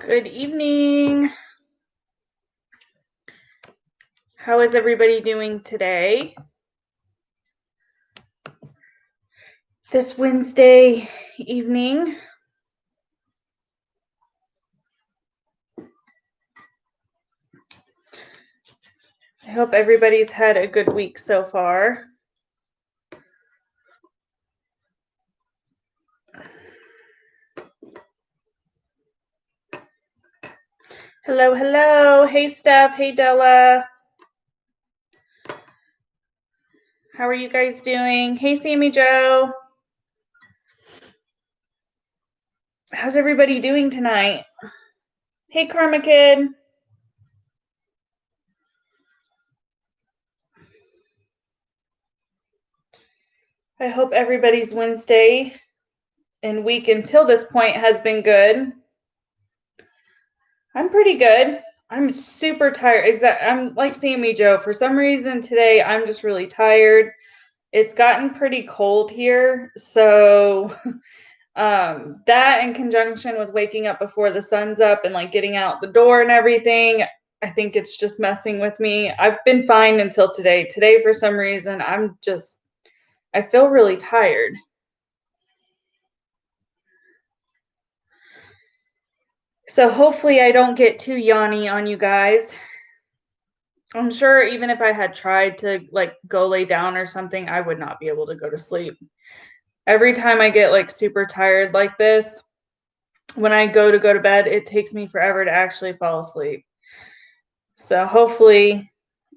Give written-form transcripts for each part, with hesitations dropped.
Good evening. How is everybody doing today? This Wednesday evening. I hope everybody's had a good week so far. Hello, hello. Hey, Steph. Hey, Della. How are you guys doing? Hey, Sammy Joe. How's everybody doing tonight? Hey, Karma Kid. I hope everybody's Wednesday and week until this point has been good. I'm pretty good. I'm super tired. I'm like Sammy Joe. For some reason today, I'm just really tired. It's gotten pretty cold here. So that in conjunction with waking up before the sun's up and like getting out the door and everything, I think it's just messing with me. I've been fine until today. Today, for some reason, I feel really tired. So hopefully I don't get too yawny on you guys. I'm sure even if I had tried to like go lay down or something, I would not be able to go to sleep. Every time I get like super tired like this, when I go to bed, it takes me forever to actually fall asleep. So hopefully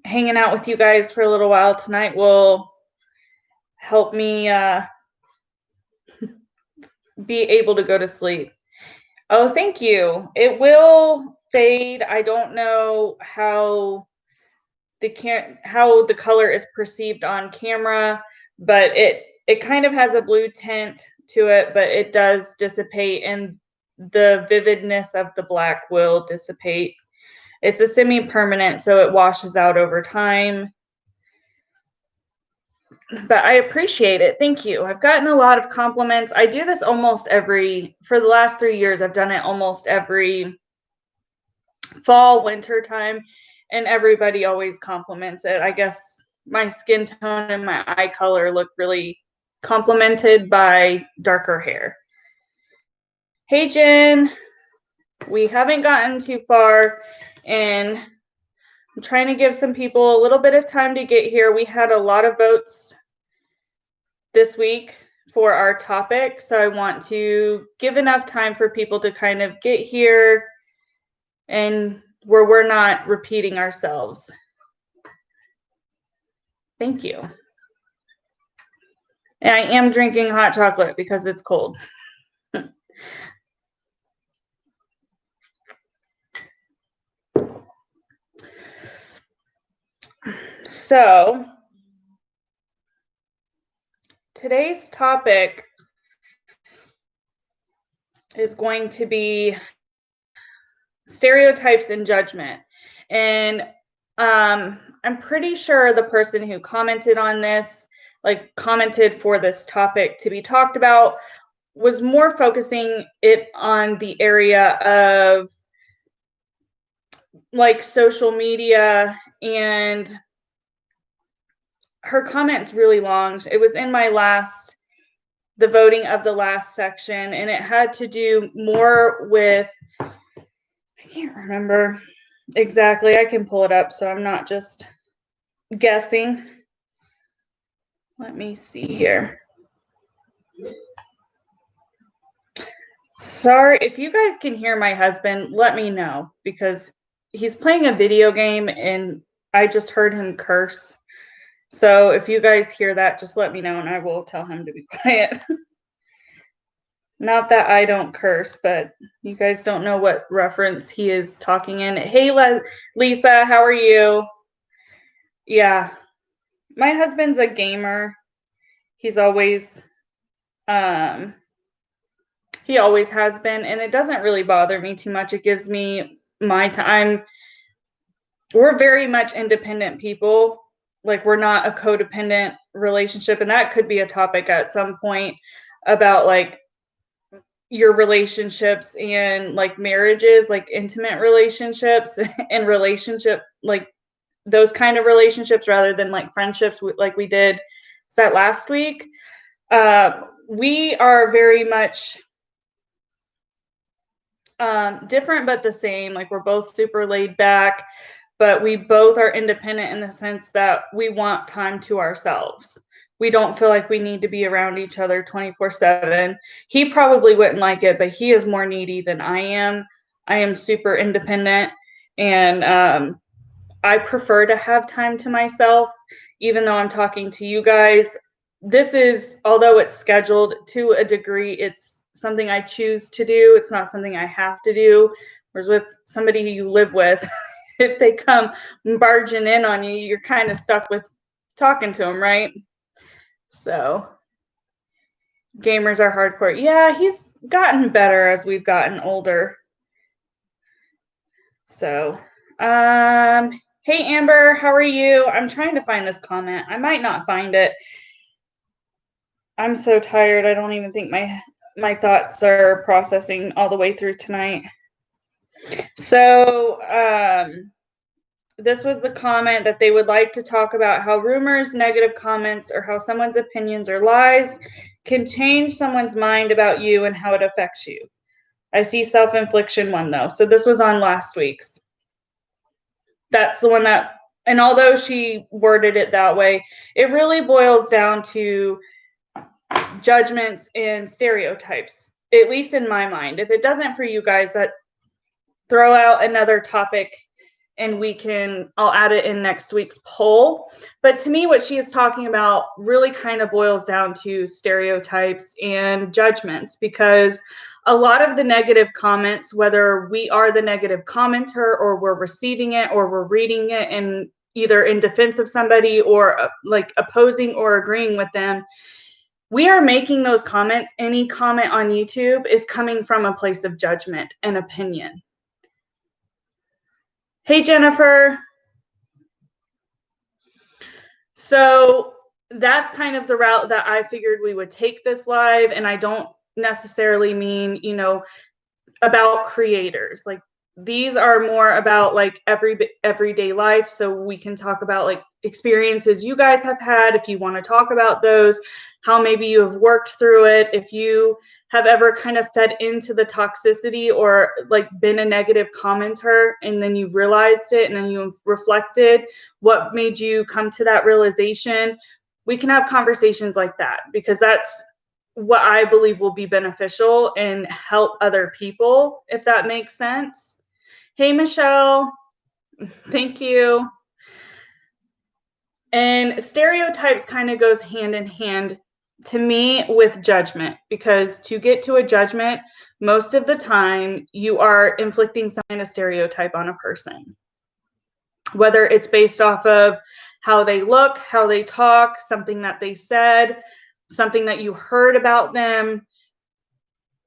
hanging out with you guys for a little while tonight will help me be able to go to sleep. Oh, thank you. It will fade. I don't know how the color is perceived on camera, but it kind of has a blue tint to it, but it does dissipate and the vividness of the black will dissipate. It's a semi-permanent, so it washes out over time. But I appreciate it. Thank you. I've gotten a lot of compliments. I do this for the last 3 years, I've done it almost every fall, winter time, and everybody always compliments it. I guess my skin tone and my eye color look really complemented by darker hair. Hey, Jen. We haven't gotten too far, and I'm trying to give some people a little bit of time to get here. We had a lot of votes this week for our topic, so I want to give enough time for people to kind of get here and where we're not repeating ourselves. Thank you. And I am drinking hot chocolate because it's cold. So today's topic is going to be stereotypes and judgment. And I'm pretty sure the person who commented on this, like commented for this topic to be talked about, was more focusing it on the area of like social media, and her comment's really long. It was in the voting of the last section, and it had to do more with, I can't remember exactly. I can pull it up so I'm not just guessing. Let me see here. Sorry, if you guys can hear my husband, let me know, because he's playing a video game and I just heard him curse. So if you guys hear that, just let me know and I will tell him to be quiet. Not that I don't curse, but you guys don't know what reference he is talking in. Hey, Lisa, how are you? Yeah, my husband's a gamer. He's always, he always has been, and it doesn't really bother me too much. It gives me my time. We're very much independent people. Like, we're not a codependent relationship, and that could be a topic at some point about, like, your relationships and like marriages, like intimate relationships and relationship, like those kind of relationships rather than like friendships like we did that last week. We are very much different but the same. Like we're both super laid back, but we both are independent in the sense that we want time to ourselves. We don't feel like we need to be around each other 24/7. He probably wouldn't like it, but he is more needy than I am. I am super independent, and I prefer to have time to myself, even though I'm talking to you guys. This is, although it's scheduled to a degree, it's something I choose to do. It's not something I have to do. Whereas with somebody you live with, if they come barging in on you, you're kind of stuck with talking to them, right? So gamers are hardcore. Yeah, he's gotten better as we've gotten older. So, hey Amber, how are you? I'm trying to find this comment. I might not find it. I'm so tired. I don't even think my thoughts are processing all the way through tonight. So, this was the comment that they would like to talk about how rumors, negative comments, or how someone's opinions or lies can change someone's mind about you and how it affects you. I see self-infliction one though. So this was on last week's. That's the one that, and although she worded it that way, it really boils down to judgments and stereotypes, at least in my mind. If it doesn't for you guys, that throw out another topic and I'll add it in next week's poll. But to me, what she is talking about really kind of boils down to stereotypes and judgments, because a lot of the negative comments, whether we are the negative commenter or we're receiving it or we're reading it in either in defense of somebody or like opposing or agreeing with them, we are making those comments. Any comment on YouTube is coming from a place of judgment and opinion. Hey, Jennifer. So that's kind of the route that I figured we would take this live. And I don't necessarily mean, about creators. Like these are more about like everyday life. So we can talk about like experiences you guys have had, if you want to talk about those, how maybe you have worked through it, if you have ever kind of fed into the toxicity or like been a negative commenter and then you realized it and then you reflected, what made you come to that realization. We can have conversations like that, because that's what I believe will be beneficial and help other people, if that makes sense. Hey, Michelle. Thank you. And stereotypes kind of goes hand in hand to me with judgment, because to get to a judgment, most of the time you are inflicting some kind of stereotype on a person, whether it's based off of how they look, how they talk, something that they said, something that you heard about them,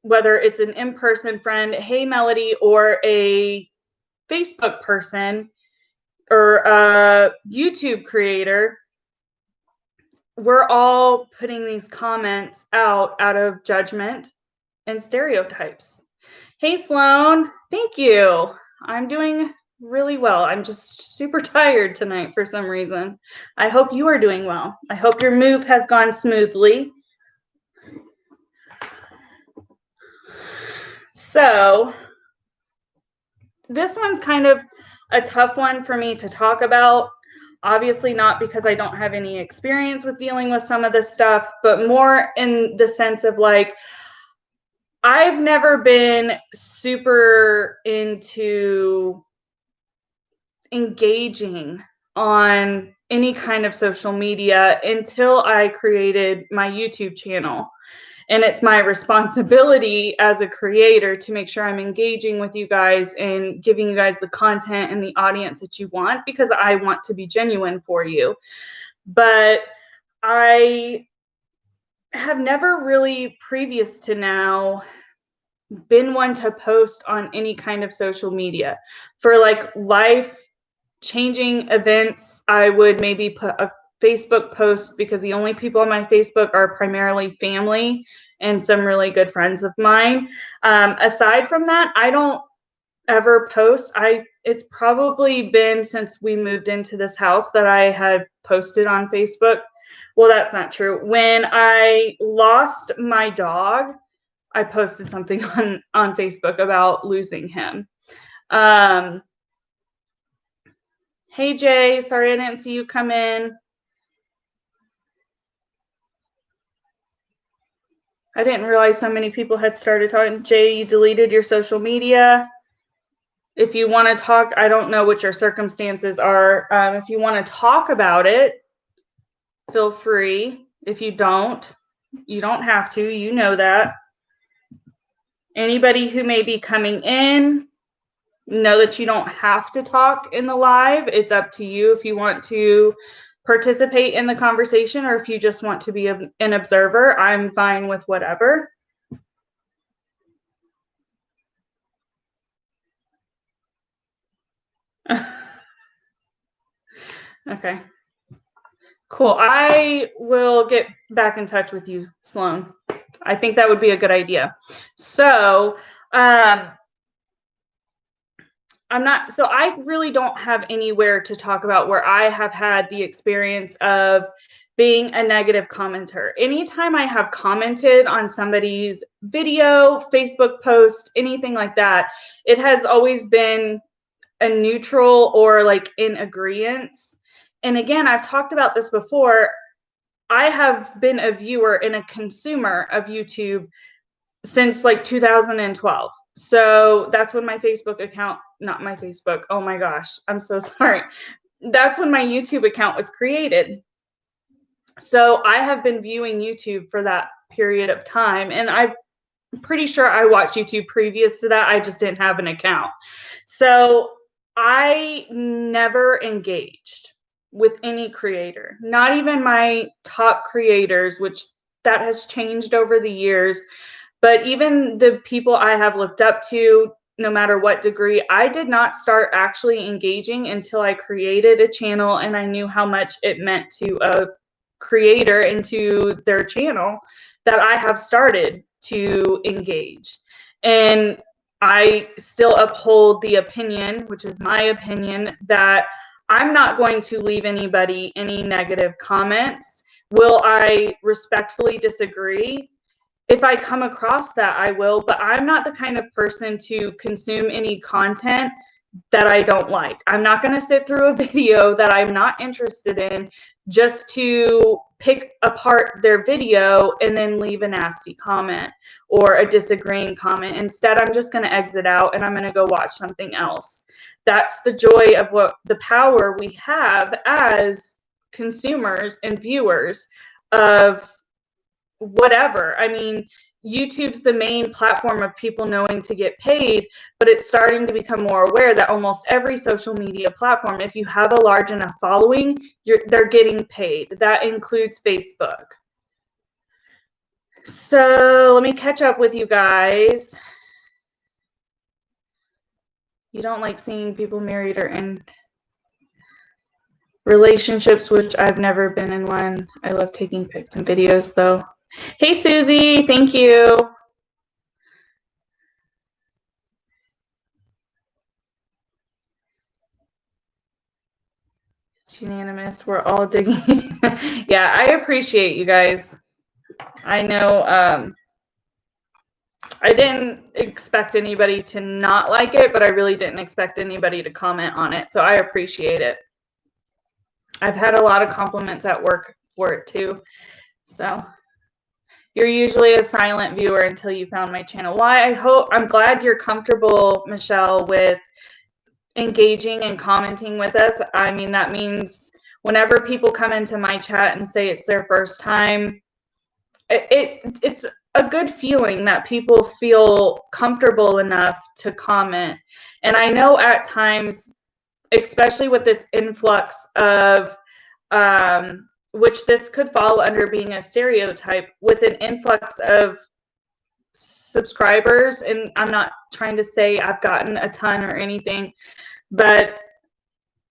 whether it's an in-person friend, hey Melody, or a Facebook person or a YouTube creator. We're all putting these comments out of judgment and stereotypes. Hey Sloan, thank you. I'm doing really well. I'm just super tired tonight for some reason. I hope you are doing well. I hope your move has gone smoothly. So this one's kind of a tough one for me to talk about. Obviously not because I don't have any experience with dealing with some of this stuff, but more in the sense of like, I've never been super into engaging on any kind of social media until I created my YouTube channel. And it's my responsibility as a creator to make sure I'm engaging with you guys and giving you guys the content and the audience that you want, because I want to be genuine for you. But I have never really, previous to now, been one to post on any kind of social media. For like life changing events, I would maybe put Facebook posts because the only people on my Facebook are primarily family and some really good friends of mine. Aside from that, I don't ever post. It's probably been since we moved into this house that I had posted on Facebook. Well, that's not true. When I lost my dog, I posted something on Facebook about losing him. Hey Jay, sorry I didn't see you come in. I didn't realize so many people had started talking. Jay, you deleted your social media. If you want to talk, I don't know what your circumstances are. If you want to talk about it, feel free. If you don't, you don't have to. You know that. Anybody who may be coming in, know that you don't have to talk in the live. It's up to you if you want to participate in the conversation or if you just want to be an observer. I'm fine with whatever. Okay. Cool. I will get back in touch with you, Sloan. I think that would be a good idea. So, I really don't have anywhere to talk about where I have had the experience of being a negative commenter. Anytime I have commented on somebody's video, Facebook post, anything like that, it has always been a neutral or like in agreement. And again, I've talked about this before. I have been a viewer and a consumer of YouTube since like 2012. So that's when my Facebook account, not my Facebook, oh my gosh, I'm so sorry. That's when my YouTube account was created. So I have been viewing YouTube for that period of time. And I'm pretty sure I watched YouTube previous to that. I just didn't have an account. So I never engaged with any creator, not even my top creators, which that has changed over the years. But even the people I have looked up to, no matter what degree, I did not start actually engaging until I created a channel and I knew how much it meant to a creator and to their channel that I have started to engage. And I still uphold the opinion, which is my opinion, that I'm not going to leave anybody any negative comments. Will I respectfully disagree? If I come across that, I will, but I'm not the kind of person to consume any content that I don't like. I'm not going to sit through a video that I'm not interested in just to pick apart their video and then leave a nasty comment or a disagreeing comment. Instead, I'm just going to exit out and I'm going to go watch something else. That's the joy of what the power we have as consumers and viewers of whatever. I mean, YouTube's the main platform of people knowing to get paid, but it's starting to become more aware that almost every social media platform, if you have a large enough following, they're getting paid. That includes Facebook. So let me catch up with you guys. You don't like seeing people married or in relationships, which I've never been in one. I love taking pics and videos though. Hey, Susie, thank you. It's unanimous. We're all digging. Yeah, I appreciate you guys. I know I didn't expect anybody to not like it, but I really didn't expect anybody to comment on it. So I appreciate it. I've had a lot of compliments at work for it too. So you're usually a silent viewer until you found my channel. Why? I'm glad you're comfortable, Michelle, with engaging and commenting with us. I mean, that means whenever people come into my chat and say it's their first time, it's a good feeling that people feel comfortable enough to comment. And I know at times, especially with this influx of which this could fall under being a stereotype, with an influx of subscribers, and I'm not trying to say I've gotten a ton or anything, but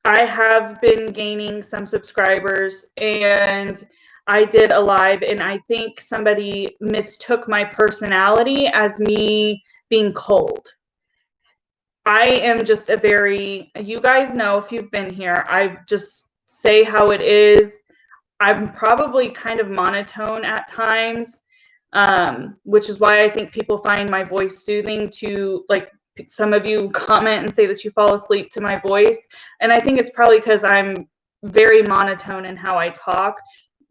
I have been gaining some subscribers, and I did a live, and I think somebody mistook my personality as me being cold. I am just you guys know if you've been here, I just say how it is. I'm probably kind of monotone at times, which is why I think people find my voice soothing. To like, some of you comment and say that you fall asleep to my voice, and I think it's probably because I'm very monotone in how I talk.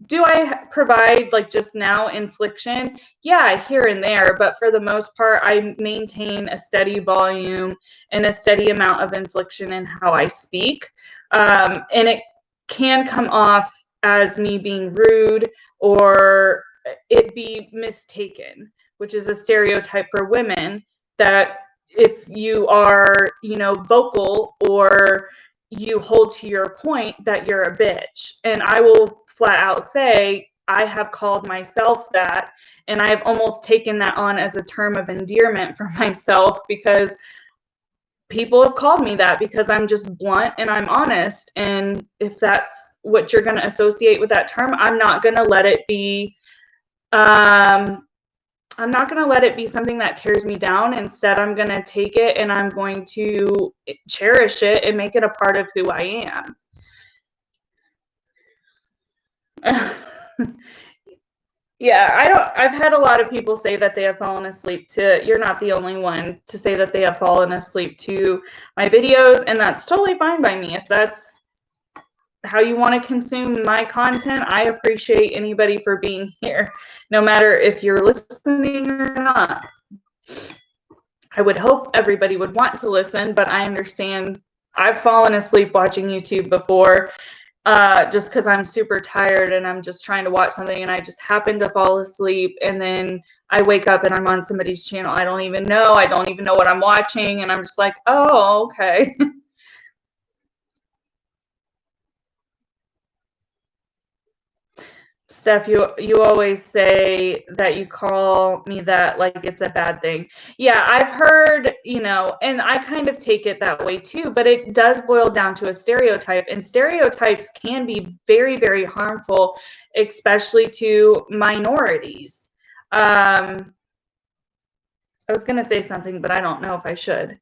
Do I provide, like just now, inflection? Yeah, here and there, but for the most part, I maintain a steady volume and a steady amount of inflection in how I speak. And it can come off as me being rude, or it be mistaken, which is a stereotype for women, that if you are, vocal, or you hold to your point, that you're a bitch. And I will flat out say, I have called myself that, and I've almost taken that on as a term of endearment for myself, because people have called me that, because I'm just blunt and I'm honest. And if that's what you're going to associate with that term, I'm not going to let it be I'm not going to let it be something that tears me down. Instead, I'm going to take it and I'm going to cherish it and make it a part of who I am. Yeah, I've had a lot of people say that they have fallen asleep to, you're not the only one to say that they have fallen asleep to my videos, and that's totally fine by me. If that's how you want to consume my content, I appreciate anybody for being here, no matter if you're listening or not. I would hope everybody would want to listen, but I understand I've fallen asleep watching YouTube before, just because I'm super tired and I'm just trying to watch something and I just happen to fall asleep, and then I wake up and I'm on somebody's channel I don't even know what I'm watching, and I'm just like, oh, okay. Steph, you always say that you call me that like it's a bad thing. Yeah, I've heard, and I kind of take it that way too, but it does boil down to a stereotype, and stereotypes can be very, very harmful, especially to minorities. I was going to say something, but I don't know if I should.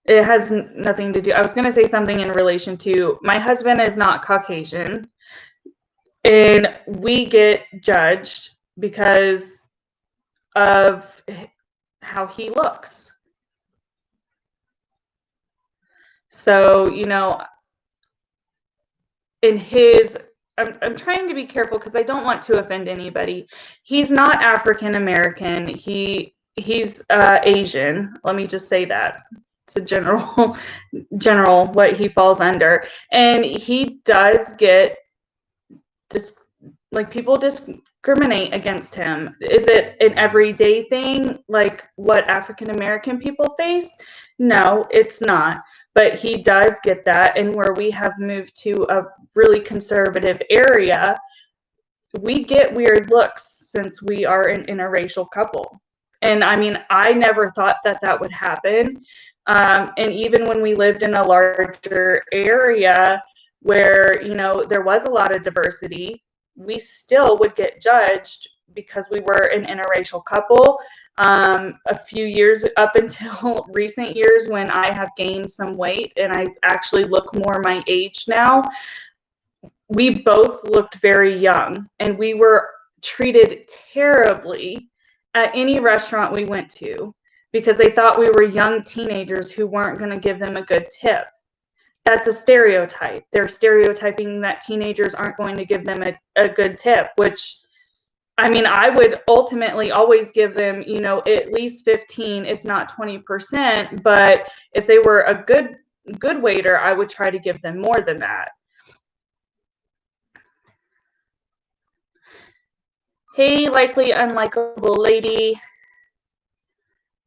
It has nothing to do. I was going to say something in relation to my husband is not Caucasian. And we get judged because of how he looks. So, in his, I'm trying to be careful because I don't want to offend anybody. He's not African American. He's Asian. Let me just say that. It's a general what he falls under. And he does get people discriminate against him. Is it an everyday thing like what African American people face? No, it's not. But he does get that. And where we have moved to a really conservative area, we get weird looks since we are an interracial couple. And I mean, I never thought that would happen. And even when we lived in a larger area where, there was a lot of diversity, we still would get judged because we were an interracial couple. A few years up until recent years, when I have gained some weight and I actually look more my age now, we both looked very young, and we were treated terribly at any restaurant we went to because they thought we were young teenagers who weren't going to give them a good tip. That's a stereotype. They're stereotyping that teenagers aren't going to give them a good tip, which, I mean, I would ultimately always give them, at least 15, if not 20%. But if they were a good waiter, I would try to give them more than that. Hey, likely unlikable lady.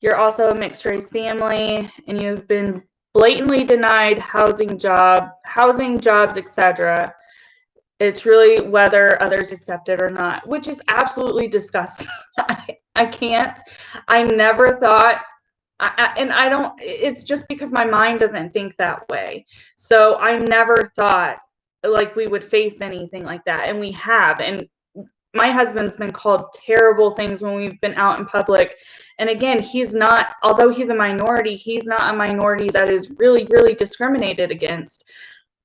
You're also a mixed race family, and you've been blatantly denied housing, jobs, etc. It's really whether others accept it or not, which is absolutely disgusting. I can't. I never thought And I don't, it's just because my mind doesn't think that way. So I never thought like we would face anything like that. And we have. And my husband's been called terrible things when we've been out in public. And again, he's not, although he's a minority, he's not a minority that is really, really discriminated against.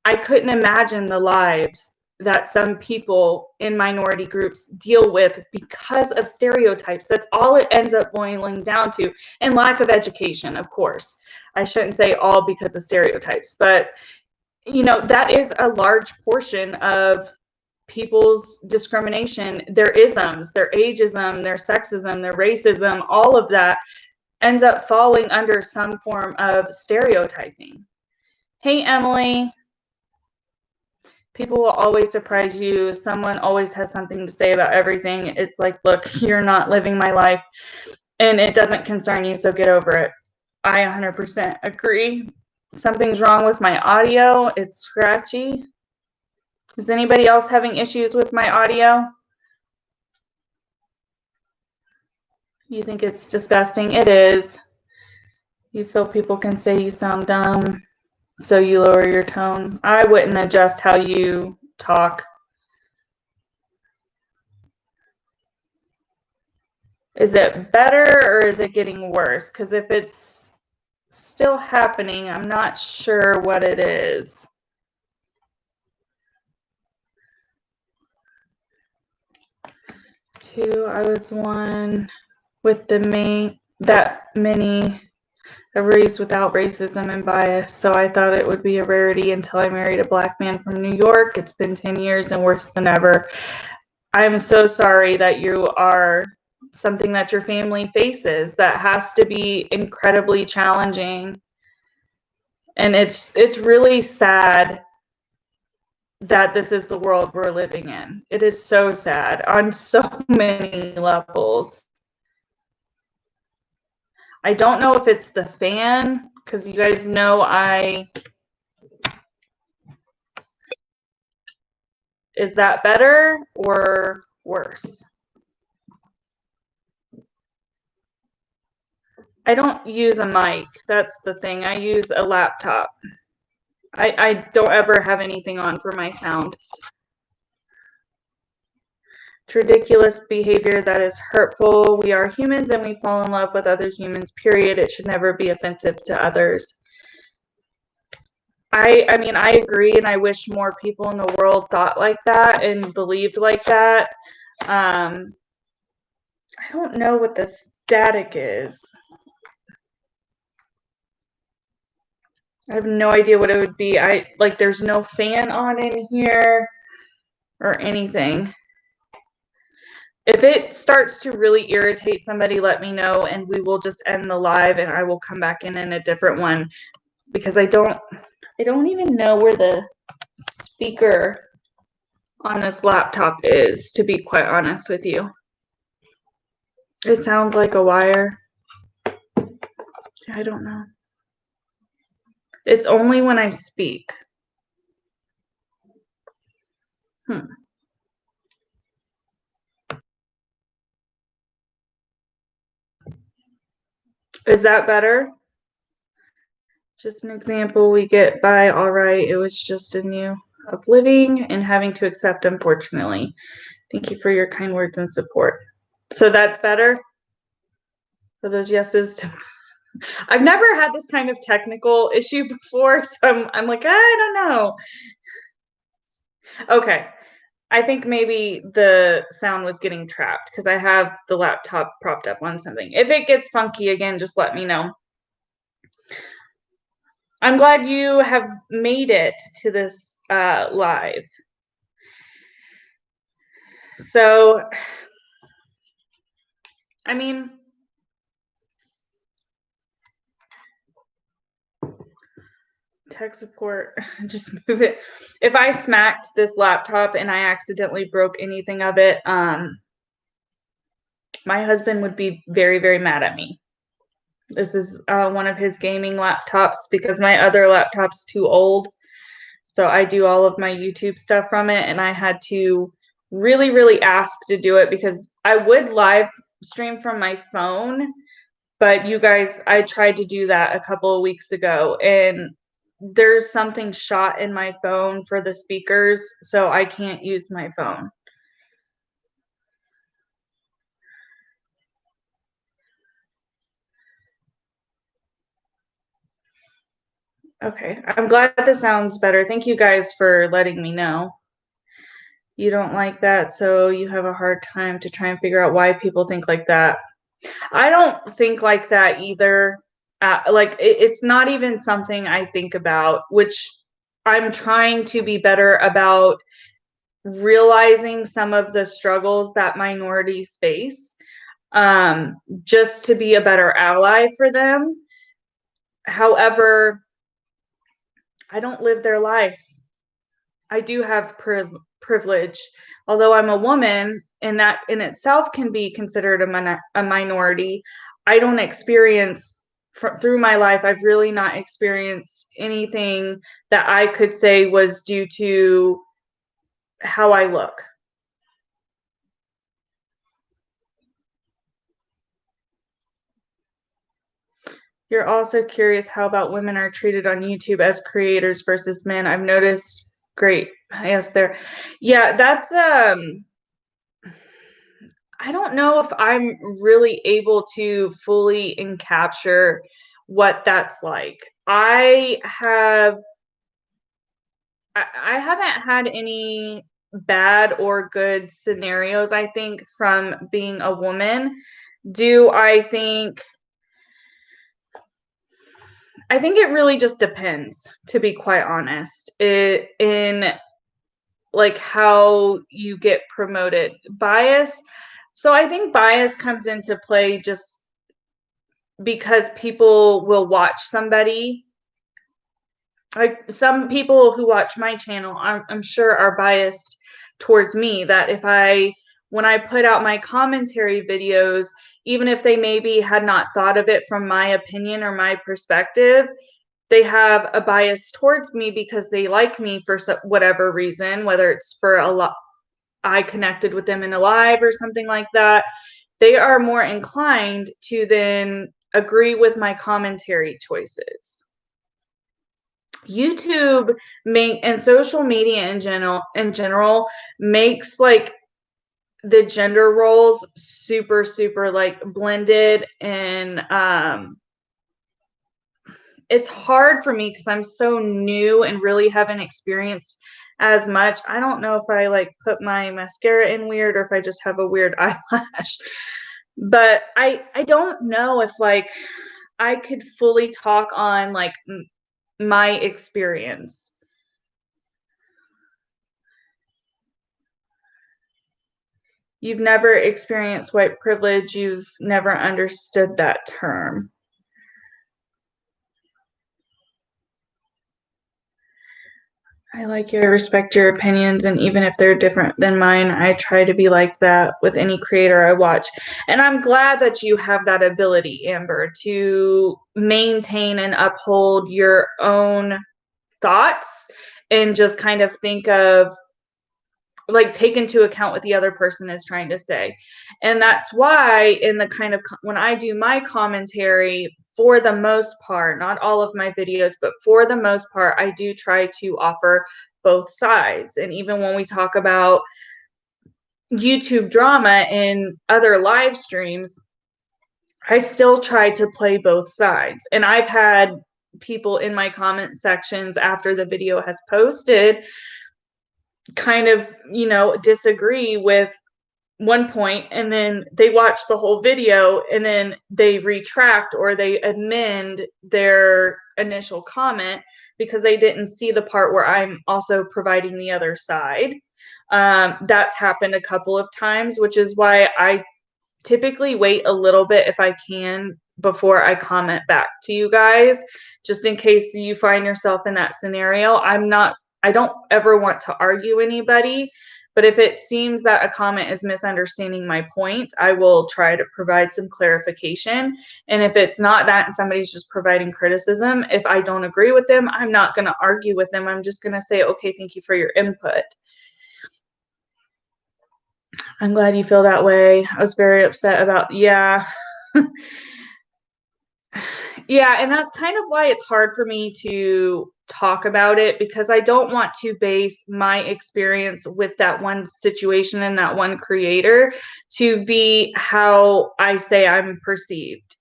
I couldn't imagine the lives that some people in minority groups deal with because of stereotypes. That's all it ends up boiling down to, and lack of education, of course. I shouldn't say all because of stereotypes, but that is a large portion of people's discrimination, their isms, their ageism, their sexism, their racism, all of that ends up falling under some form of stereotyping. Hey, Emily. People will always surprise you. Someone always has something to say about everything. It's like, look, you're not living my life and it doesn't concern you, so get over it. I 100% agree. Something's wrong with my audio. It's scratchy. Is anybody else having issues with my audio? You think it's disgusting? It is. You feel people can say you sound dumb, so you lower your tone. I wouldn't adjust how you talk. Is it better or is it getting worse? Because if it's still happening, I'm not sure what it is. 2, I was one with that many raised without racism and bias, so I thought it would be a rarity until I married a Black man from New York. It's been 10 years and worse than ever. I'm so sorry that you are something that your family faces. That has to be incredibly challenging. And it's really sad that this is the world we're living in. It is so sad on so many levels. I don't know if it's the fan, because you guys know is that better or worse? I don't use a mic. That's the thing. I use a laptop. I don't ever have anything on for my sound. Ridiculous behavior that is hurtful. We are humans and we fall in love with other humans, period. It should never be offensive to others. I mean, I agree, and I wish more people in the world thought like that and believed like that. I don't know what the static is. I have no idea what it would be. There's no fan on in here or anything. If it starts to really irritate somebody, let me know and we will just end the live and I will come back in a different one, because I don't even know where the speaker on this laptop is, to be quite honest with you. It sounds like a wire. I don't know. It's only when I speak. Is that better? Just an example, we get by all right. It was just a new of living and having to accept, unfortunately. Thank you for your kind words and support. So that's better for those yeses. I've never had this kind of technical issue before, so I'm like, I don't know. Okay. I think maybe the sound was getting trapped because I have the laptop propped up on something. If it gets funky again, just let me know. I'm glad you have made it to this live. So, I mean, tech support, just move it. If I smacked this laptop and I accidentally broke anything of it, my husband would be very, very mad at me. This is one of his gaming laptops because my other laptop's too old. So I do all of my YouTube stuff from it, and I had to really, really ask to do it because I would live stream from my phone, But you guys, I tried to do that a couple of weeks ago, and there's something shot in my phone for the speakers, so I can't use my phone. Okay, I'm glad this sounds better. Thank you guys for letting me know. You don't like that, so you have a hard time to try and figure out why people think like that. I don't think like that either. Like it's not even something I think about, which I'm trying to be better about realizing some of the struggles that minorities face, just to be a better ally for them. However, I don't live their life. I do have privilege, although I'm a woman, and that in itself can be considered a minority. I don't experience through my life. I've really not experienced anything that I could say was due to how I look. You're also curious how about women are treated on YouTube as creators versus men. I've noticed. Great. Yes, there. Yeah, that's I don't know if I'm really able to fully encapture what that's like. I haven't had any bad or good scenarios, I think, from being a woman. Do I think it really just depends, to be quite honest. In like how you get promoted. Bias. So I think bias comes into play just because people will watch somebody. Like some people who watch my channel, I'm sure are biased towards me. That when I put out my commentary videos, even if they maybe had not thought of it from my opinion or my perspective, they have a bias towards me because they like me for whatever reason, whether it's for a lot, I connected with them in a live or something like that. They are more inclined to then agree with my commentary choices. YouTube and social media in general makes like the gender roles super super like blended, and it's hard for me because I'm so new and really haven't experienced as much. I don't know if I like put my mascara in weird or if I just have a weird eyelash. But I don't know if like I could fully talk on like my experience. You've never experienced white privilege, you've never understood that term. I like you, I respect your opinions, and even if they're different than mine, I try to be like that with any creator I watch. And I'm glad that you have that ability, Amber, to maintain and uphold your own thoughts and just kind of think of like take into account what the other person is trying to say. And that's why in the kind of when I do my commentary, for the most part, not all of my videos, but for the most part, I do try to offer both sides. And even when we talk about YouTube drama in other live streams, I still try to play both sides. And I've had people in my comment sections after the video has posted kind of, disagree with one point, and then they watch the whole video and then they retract or they amend their initial comment because they didn't see the part where I'm also providing the other side. That's happened a couple of times, which is why I typically wait a little bit if I can before I comment back to you guys, just in case you find yourself in that scenario. I don't ever want to argue anybody, but if it seems that a comment is misunderstanding my point, I will try to provide some clarification. And if it's not that and somebody's just providing criticism, if I don't agree with them, I'm not going to argue with them. I'm just going to say, okay, thank you for your input. I'm glad you feel that way. I was very upset about, yeah. Yeah, and that's kind of why it's hard for me to talk about it, because I don't want to base my experience with that one situation and that one creator to be how I say I'm perceived.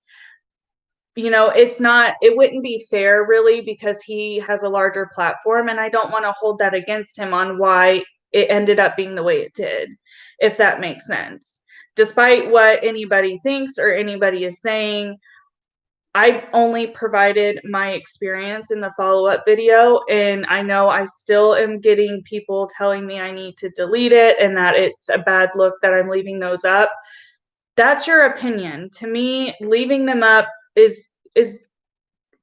It wouldn't be fair really, because he has a larger platform and I don't want to hold that against him on why it ended up being the way it did, if that makes sense. Despite what anybody thinks or anybody is saying, I only provided my experience in the follow-up video, and I know I still am getting people telling me I need to delete it and that it's a bad look that I'm leaving those up. That's your opinion. To me, leaving them up is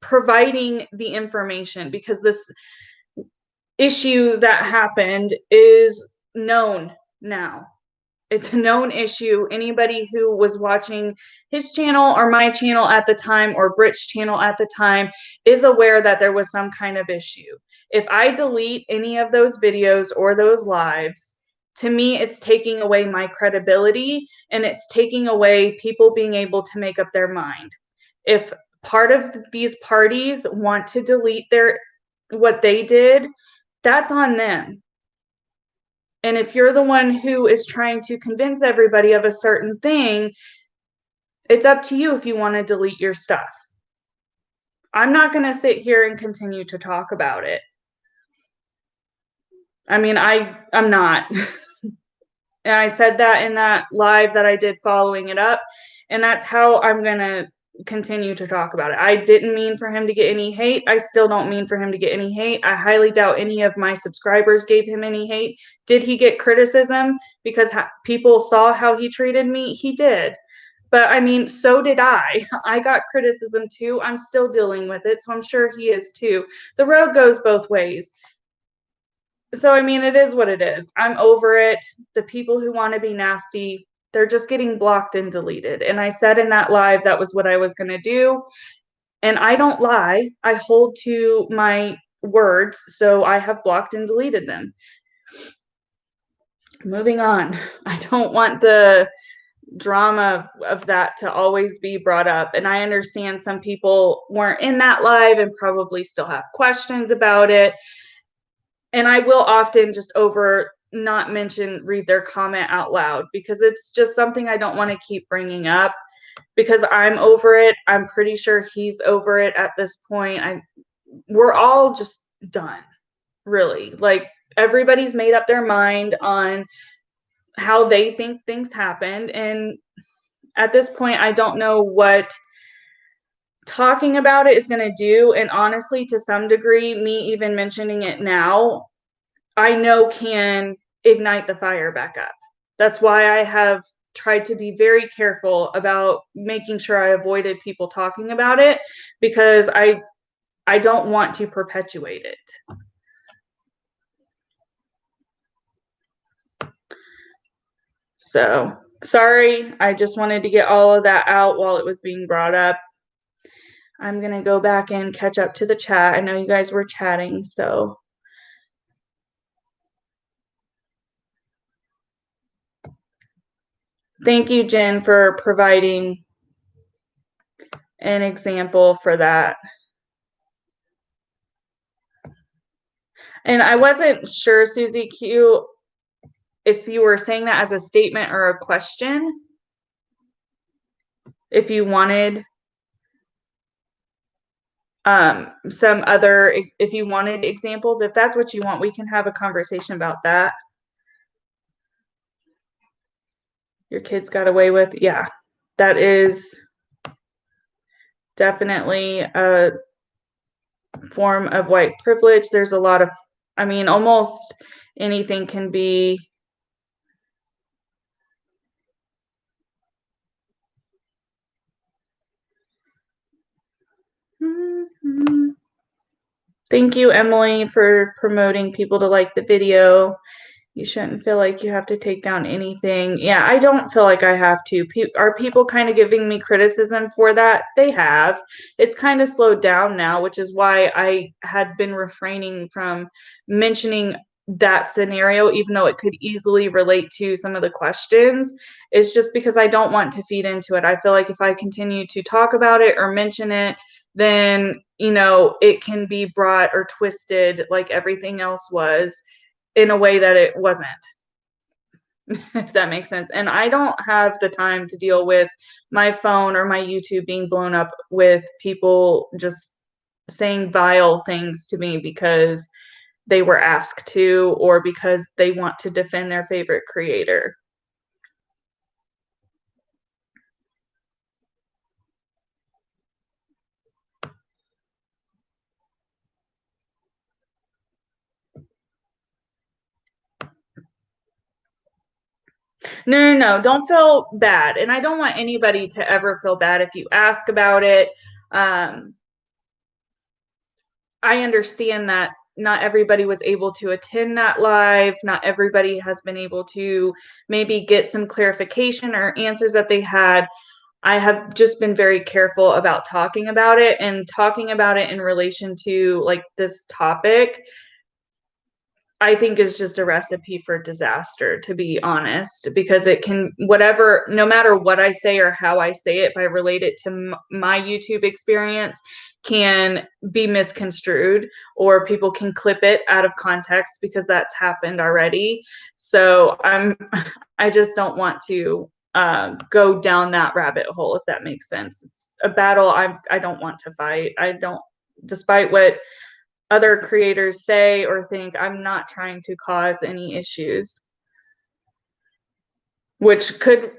providing the information, because this issue that happened is known now. It's a known issue. Anybody who was watching his channel or my channel at the time or Britt's channel at the time is aware that there was some kind of issue. If I delete any of those videos or those lives, to me, it's taking away my credibility, and it's taking away people being able to make up their mind. If part of these parties want to delete what they did, that's on them. And if you're the one who is trying to convince everybody of a certain thing, it's up to you if you want to delete your stuff. I'm not going to sit here and continue to talk about it. I mean, I'm not. And I said that in that live that I did following it up. And that's how I'm going to continue to talk about it. I didn't mean for him to get any hate. I still don't mean for him to get any hate. I highly doubt any of my subscribers gave him any hate. Did he get criticism because people saw how he treated me? He did. But I mean, so did I. I got criticism too. I'm still dealing with it, so I'm sure he is too. The road goes both ways. So, I mean, it is what it is. I'm over it. The people who want to be nasty, they're just getting blocked and deleted. And I said in that live that was what I was going to do. And I don't lie. I hold to my words. So I have blocked and deleted them. Moving on. I don't want the drama of that to always be brought up. And I understand some people weren't in that live and probably still have questions about it. And I will often just read their comment out loud, because it's just something I don't want to keep bringing up, because I'm over it. I'm pretty sure he's over it at this point. We're all just done, really. Like, everybody's made up their mind on how they think things happened. And at this point, I don't know what talking about it is going to do. And honestly, to some degree, me even mentioning it now, I know can ignite the fire back up. That's why I have tried to be very careful about making sure I avoided people talking about it, because I don't want to perpetuate it. So, sorry, I just wanted to get all of that out while it was being brought up. I'm going to go back and catch up to the chat. I know you guys were chatting, so. Thank you, Jen, for providing an example for that. And I wasn't sure, Susie Q, if you were saying that as a statement or a question. If you wanted if you wanted examples, if that's what you want, we can have a conversation about that. Your kids got away with, yeah, that is definitely a form of white privilege. There's a lot of, I mean, almost anything can be Thank you, Emily, for promoting people to like the video. You shouldn't feel like you have to take down anything. Yeah, I don't feel like I have to. Are people kind of giving me criticism for that? They have. It's kind of slowed down now, which is why I had been refraining from mentioning that scenario, even though it could easily relate to some of the questions. It's just because I don't want to feed into it. I feel like if I continue to talk about it or mention it, then, it can be brought or twisted like everything else was in a way that it wasn't, if that makes sense. And I don't have the time to deal with my phone or my YouTube being blown up with people just saying vile things to me because they were asked to, or because they want to defend their favorite creator. No, don't feel bad. And I don't want anybody to ever feel bad if you ask about it. I understand that not everybody was able to attend that live. Not everybody has been able to maybe get some clarification or answers that they had. I have just been very careful about talking about it in relation to like this topic. I think is just a recipe for disaster, to be honest, because it can, whatever, no matter what I say or how I say it, if I relate it to my YouTube experience, can be misconstrued, or people can clip it out of context because that's happened already. So I just don't want to go down that rabbit hole, if that makes sense. It's a battle I don't want to fight. I don't, despite what other creators say or think, I'm not trying to cause any issues, which could,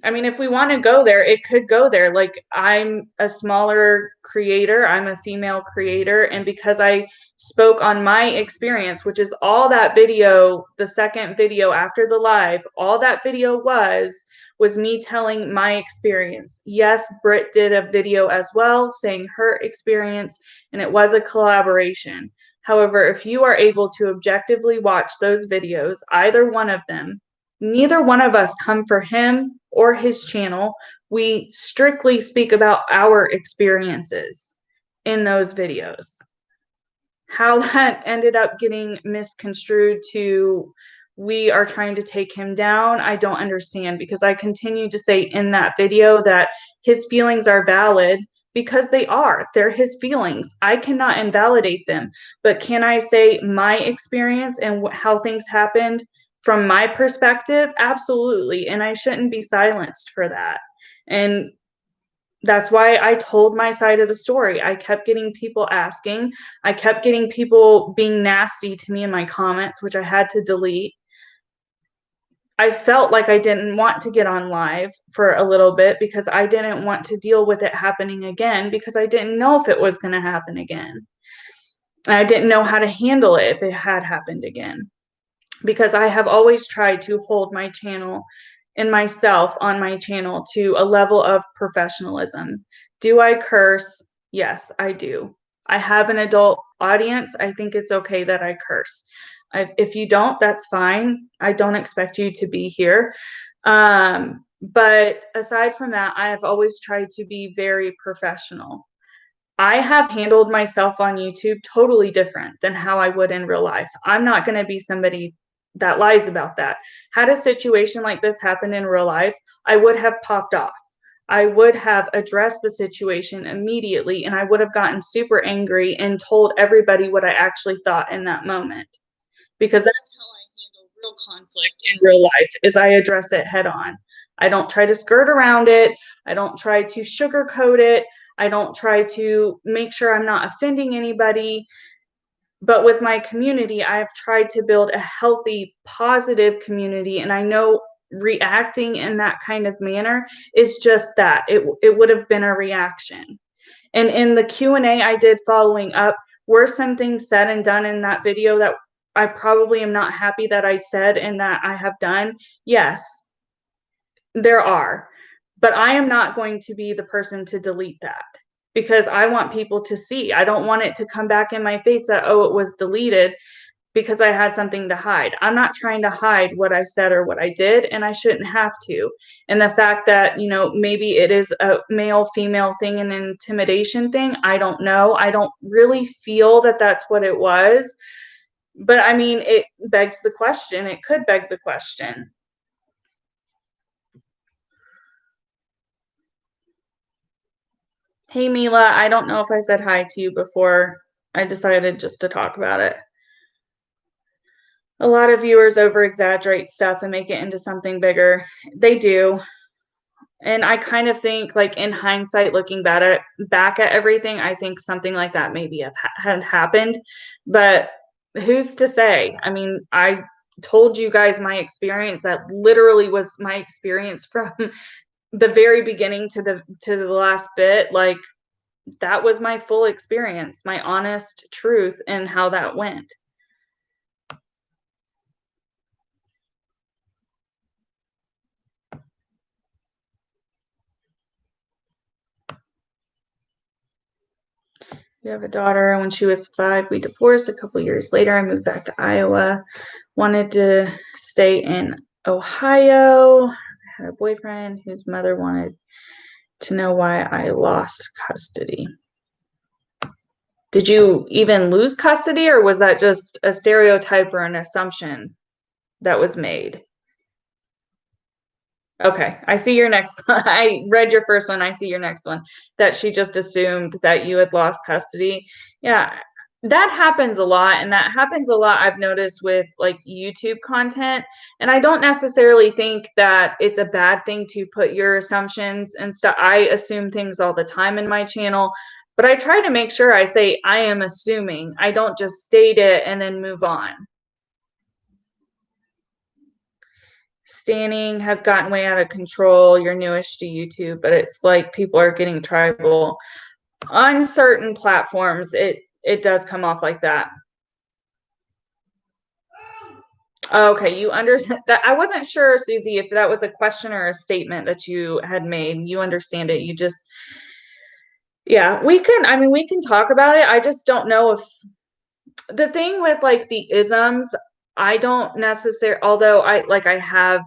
I mean, if we want to go there, it could go there. Like, I'm a smaller creator, I'm a female creator, and because I spoke on my experience, which is all that video, the second video after the live, all that video was me telling my experience. Yes, Britt did a video as well saying her experience, and it was a collaboration. However, if you are able to objectively watch those videos, either one of them, neither one of us come for him or his channel. We strictly speak about our experiences in those videos. How that ended up getting misconstrued to we are trying to take him down, I don't understand, because I continue to say in that video that his feelings are valid, because they are. They're his feelings. I cannot invalidate them. But can I say my experience and how things happened from my perspective? Absolutely. And I shouldn't be silenced for that. And that's why I told my side of the story. I kept getting people asking. I kept getting people being nasty to me in my comments, which I had to delete. I felt like I didn't want to get on live for a little bit because I didn't want to deal with it happening again, because I didn't know if it was going to happen again. I didn't know how to handle it if it had happened again, because I have always tried to hold my channel and myself on my channel to a level of professionalism. Do I curse? Yes, I do. I have an adult audience. I think it's okay that I curse. If you don't, that's fine. I don't expect you to be here. But aside from that, I have always tried to be very professional. I have handled myself on YouTube totally different than how I would in real life. I'm not going to be somebody that lies about that. Had a situation like this happen in real life, I would have popped off. I would have addressed the situation immediately, and I would have gotten super angry and told everybody what I actually thought in that moment. Because that's how I handle real conflict in real life, is I address it head on. I don't try to skirt around it. I don't try to sugarcoat it. I don't try to make sure I'm not offending anybody. But with my community, I've tried to build a healthy, positive community. And I know reacting in that kind of manner is just that. It would have been a reaction. And in the Q&A I did following up, were some things said and done in that video that I probably am not happy that I said and that I have done? Yes, there are. But I am not going to be the person to delete that, because I want people to see. I don't want it to come back in my face that, oh, it was deleted because I had something to hide. I'm not trying to hide what I said or what I did, and I shouldn't have to. And the fact that, maybe it is a male female thing, an intimidation thing, I don't know. I don't really feel that that's what it was. But I mean, it begs the question. It could beg the question. Hey, Mila, I don't know if I said hi to you before. I decided just to talk about it. A lot of viewers over exaggerate stuff and make it into something bigger. They do. And I kind of think, like, in hindsight, looking back at everything, I think something like that maybe had happened. But who's to say? I mean, I told you guys my experience. That literally was my experience from the very beginning to the last bit. Like, that was my full experience, my honest truth and how that went. We have a daughter. When she was 5, we divorced. A couple years later, I moved back to Iowa. Wanted to stay in Ohio. I had a boyfriend whose mother wanted to know why I lost custody. Did you even lose custody, or was that just a stereotype or an assumption that was made? Okay, I see your next one. I read your first one. I see your next one. That she just assumed that you had lost custody. Yeah, that happens a lot. And that happens a lot, I've noticed, with like YouTube content. And I don't necessarily think that it's a bad thing to put your assumptions and stuff. I assume things all the time in my channel, but I try to make sure I say I am assuming. I don't just state it and then move on. Stanning has gotten way out of control. You're newish to YouTube, but it's like people are getting tribal. On certain platforms, it does come off like that. Okay, you understand that. I wasn't sure, Susie, if that was a question or a statement that you had made. You understand it. You just, yeah, I mean, we can talk about it. I just don't know if the thing with like the isms, I don't necessarily, although I have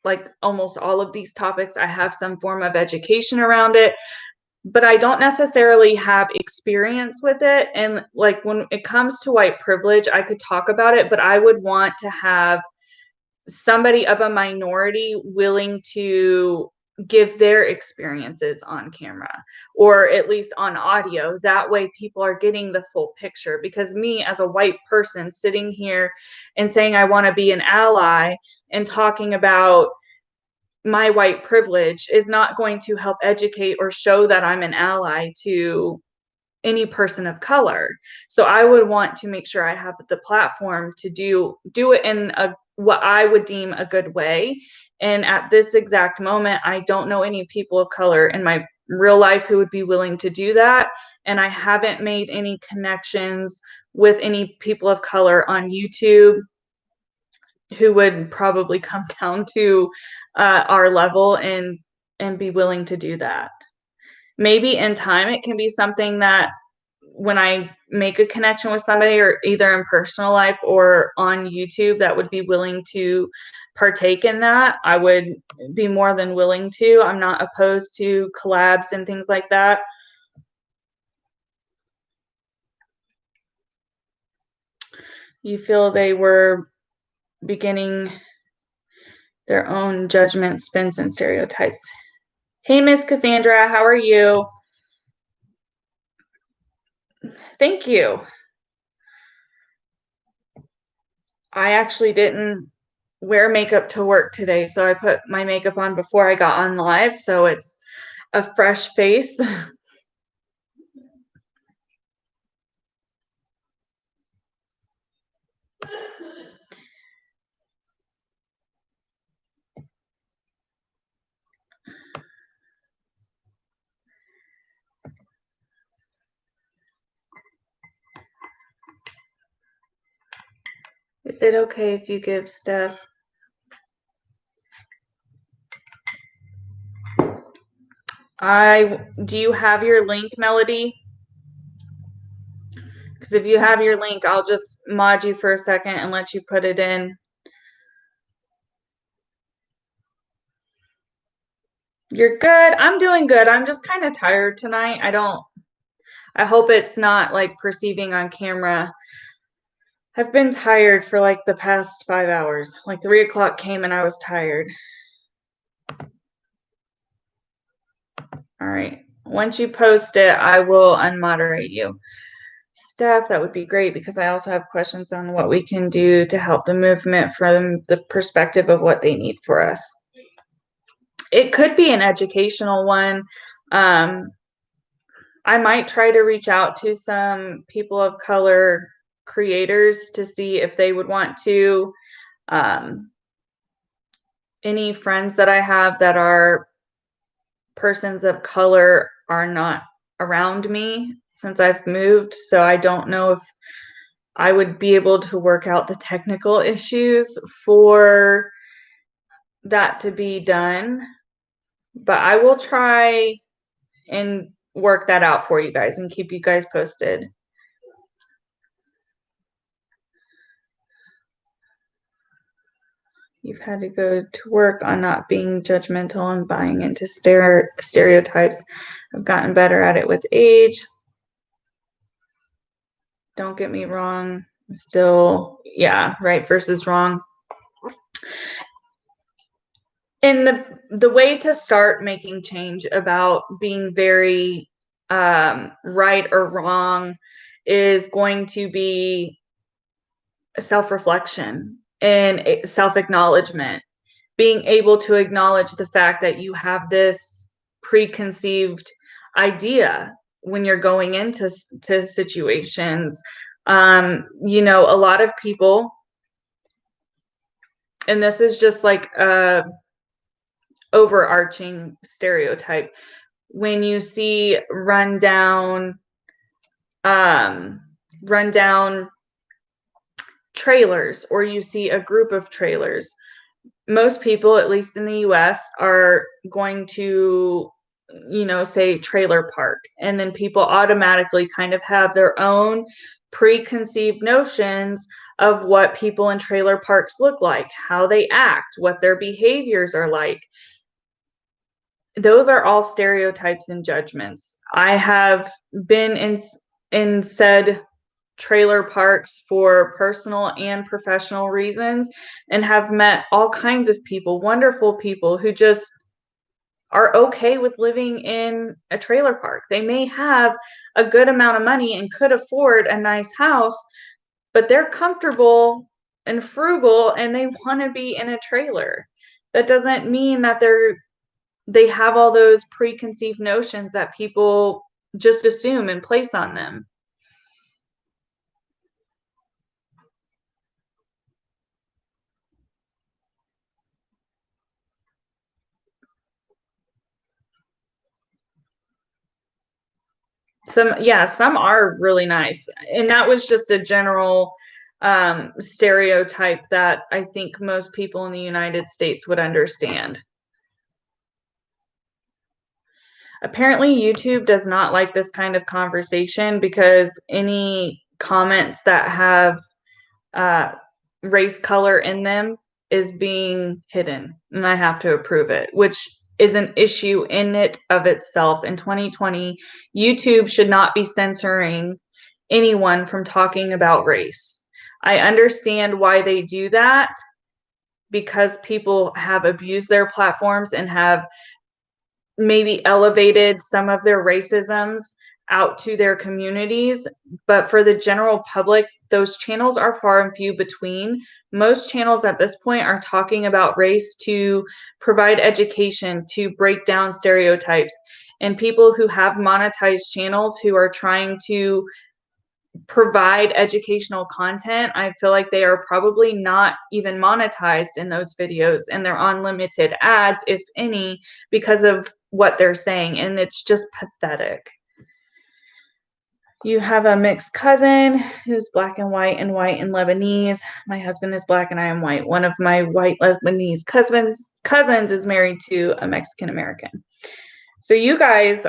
like almost all of these topics, I have some form of education around it, but I don't necessarily have experience with it. And like when it comes to white privilege, I could talk about it, but I would want to have somebody of a minority willing to give their experiences on camera or at least on audio. That way people are getting the full picture, because me as a white person sitting here and saying I want to be an ally and talking about my white privilege is not going to help educate or show that I'm an ally to any person of color. So I would want to make sure I have the platform to do it in a what I would deem a good way. And at this exact moment, I don't know any people of color in my real life who would be willing to do that. And I haven't made any connections with any people of color on YouTube who would probably come down to our level and be willing to do that. Maybe in time it can be something that when I make a connection with somebody, or either in personal life or on YouTube, that would be willing to partake in that, I would be more than willing to. I'm not opposed to collabs and things like that. You feel they were beginning their own judgment, spins, and stereotypes. Hey, Miss Cassandra, how are you? Thank you. I actually didn't wear makeup to work today, so I put my makeup on before I got on live, so it's a fresh face. Is it okay if you give Steph? Do you have your link, Melody? Because if you have your link, I'll just mod you for a second and let you put it in. You're good. I'm doing good. I'm just kind of tired tonight. I hope it's not like perceiving on camera. I've been tired for like the past 5 hours. Like 3 o'clock came and I was tired. All right. Once you post it, I will unmoderate you. Steph, that would be great, because I also have questions on what we can do to help the movement from the perspective of what they need for us. It could be an educational one. I might try to reach out to some people of color creators to see if they would want to. Any friends that I have that are persons of color are not around me since I've moved, so I don't know if I would be able to work out the technical issues for that to be done. But I will try and work that out for you guys and keep you guys posted. You've had to go to work on not being judgmental and buying into stereotypes. I've gotten better at it with age. Don't get me wrong. Still, yeah, right versus wrong. And the way to start making change about being very right or wrong is going to be self-reflection and self-acknowledgement. Being able to acknowledge the fact that you have this preconceived idea when you're going into situations. You know, a lot of people, and this is just like a overarching stereotype, when you see rundown trailers, or you see a group of trailers, most people, at least in the US, are going to, you know, say trailer park, and then people automatically kind of have their own preconceived notions of what people in trailer parks look like, how they act, what their behaviors are like. Those are all stereotypes and judgments. I have been in said trailer parks for personal and professional reasons, and have met all kinds of people, wonderful people who just are okay with living in a trailer park. They may have a good amount of money and could afford a nice house, but they're comfortable and frugal and they want to be in a trailer. That doesn't mean that they have all those preconceived notions that people just assume and place on them. Some are really nice. And that was just a general stereotype that I think most people in the United States would understand. Apparently, YouTube does not like this kind of conversation because any comments that have race color in them is being hidden, and I have to approve it, which is an issue in it of itself. In 2020, YouTube should not be censoring anyone from talking about race. I understand why they do that, because people have abused their platforms and have maybe elevated some of their racisms out to their communities. But for the general public, those channels are far and few between. Most channels at this point are talking about race to provide education, to break down stereotypes. And people who have monetized channels who are trying to provide educational content, I feel like they are probably not even monetized in those videos, and they're on limited ads, if any, because of what they're saying. And it's just pathetic. You have a mixed cousin who's black and white and Lebanese. My husband is black and I am white. One of my white Lebanese cousins is married to a Mexican American. So you guys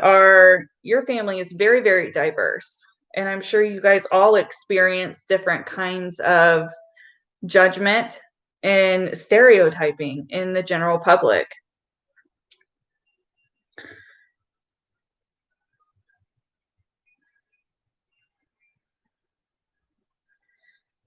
your family is very, very diverse. And I'm sure you guys all experience different kinds of judgment and stereotyping in the general public.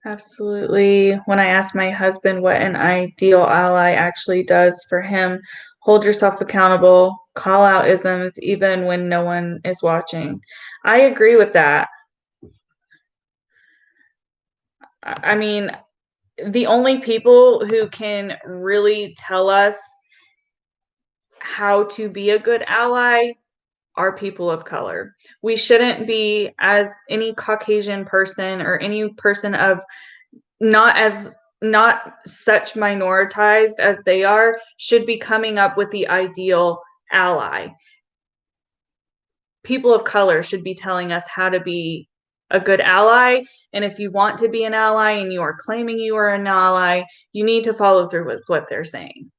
Absolutely. When I asked my husband what an ideal ally actually does for him, hold yourself accountable, call out isms even when no one is watching. I agree with that. I mean, the only people who can really tell us how to be a good ally are people of color. We shouldn't be, as any Caucasian person or any person of not such minoritized as they are, should be coming up with the ideal ally. People of color should be telling us how to be a good ally. And if you want to be an ally and you are claiming you are an ally, you need to follow through with what they're saying.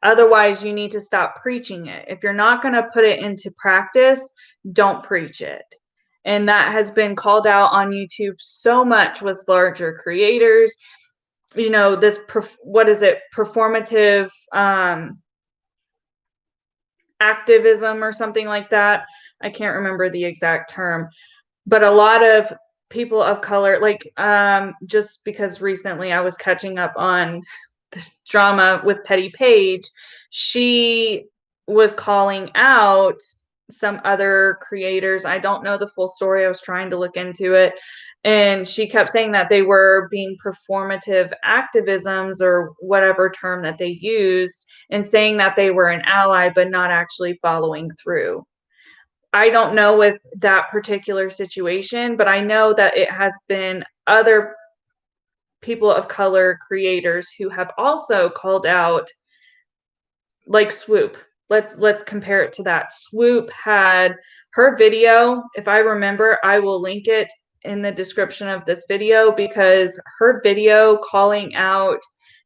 Otherwise, you need to stop preaching it. If you're not going to put it into practice, don't preach it. And that has been called out on YouTube so much with larger creators. You know, this, what is it, performative activism or something like that. I can't remember the exact term, but a lot of people of color, like just because recently I was catching up on the drama with Petty Page, she was calling out some other creators. I don't know the full story. I was trying to look into it. And she kept saying that they were being performative activisms or whatever term that they used, and saying that they were an ally, but not actually following through. I don't know with that particular situation, but I know that it has been other people of color creators who have also called out, like Swoop. Let's compare it to that. Swoop had her video, if I remember, I will link it in the description of this video, because her video calling out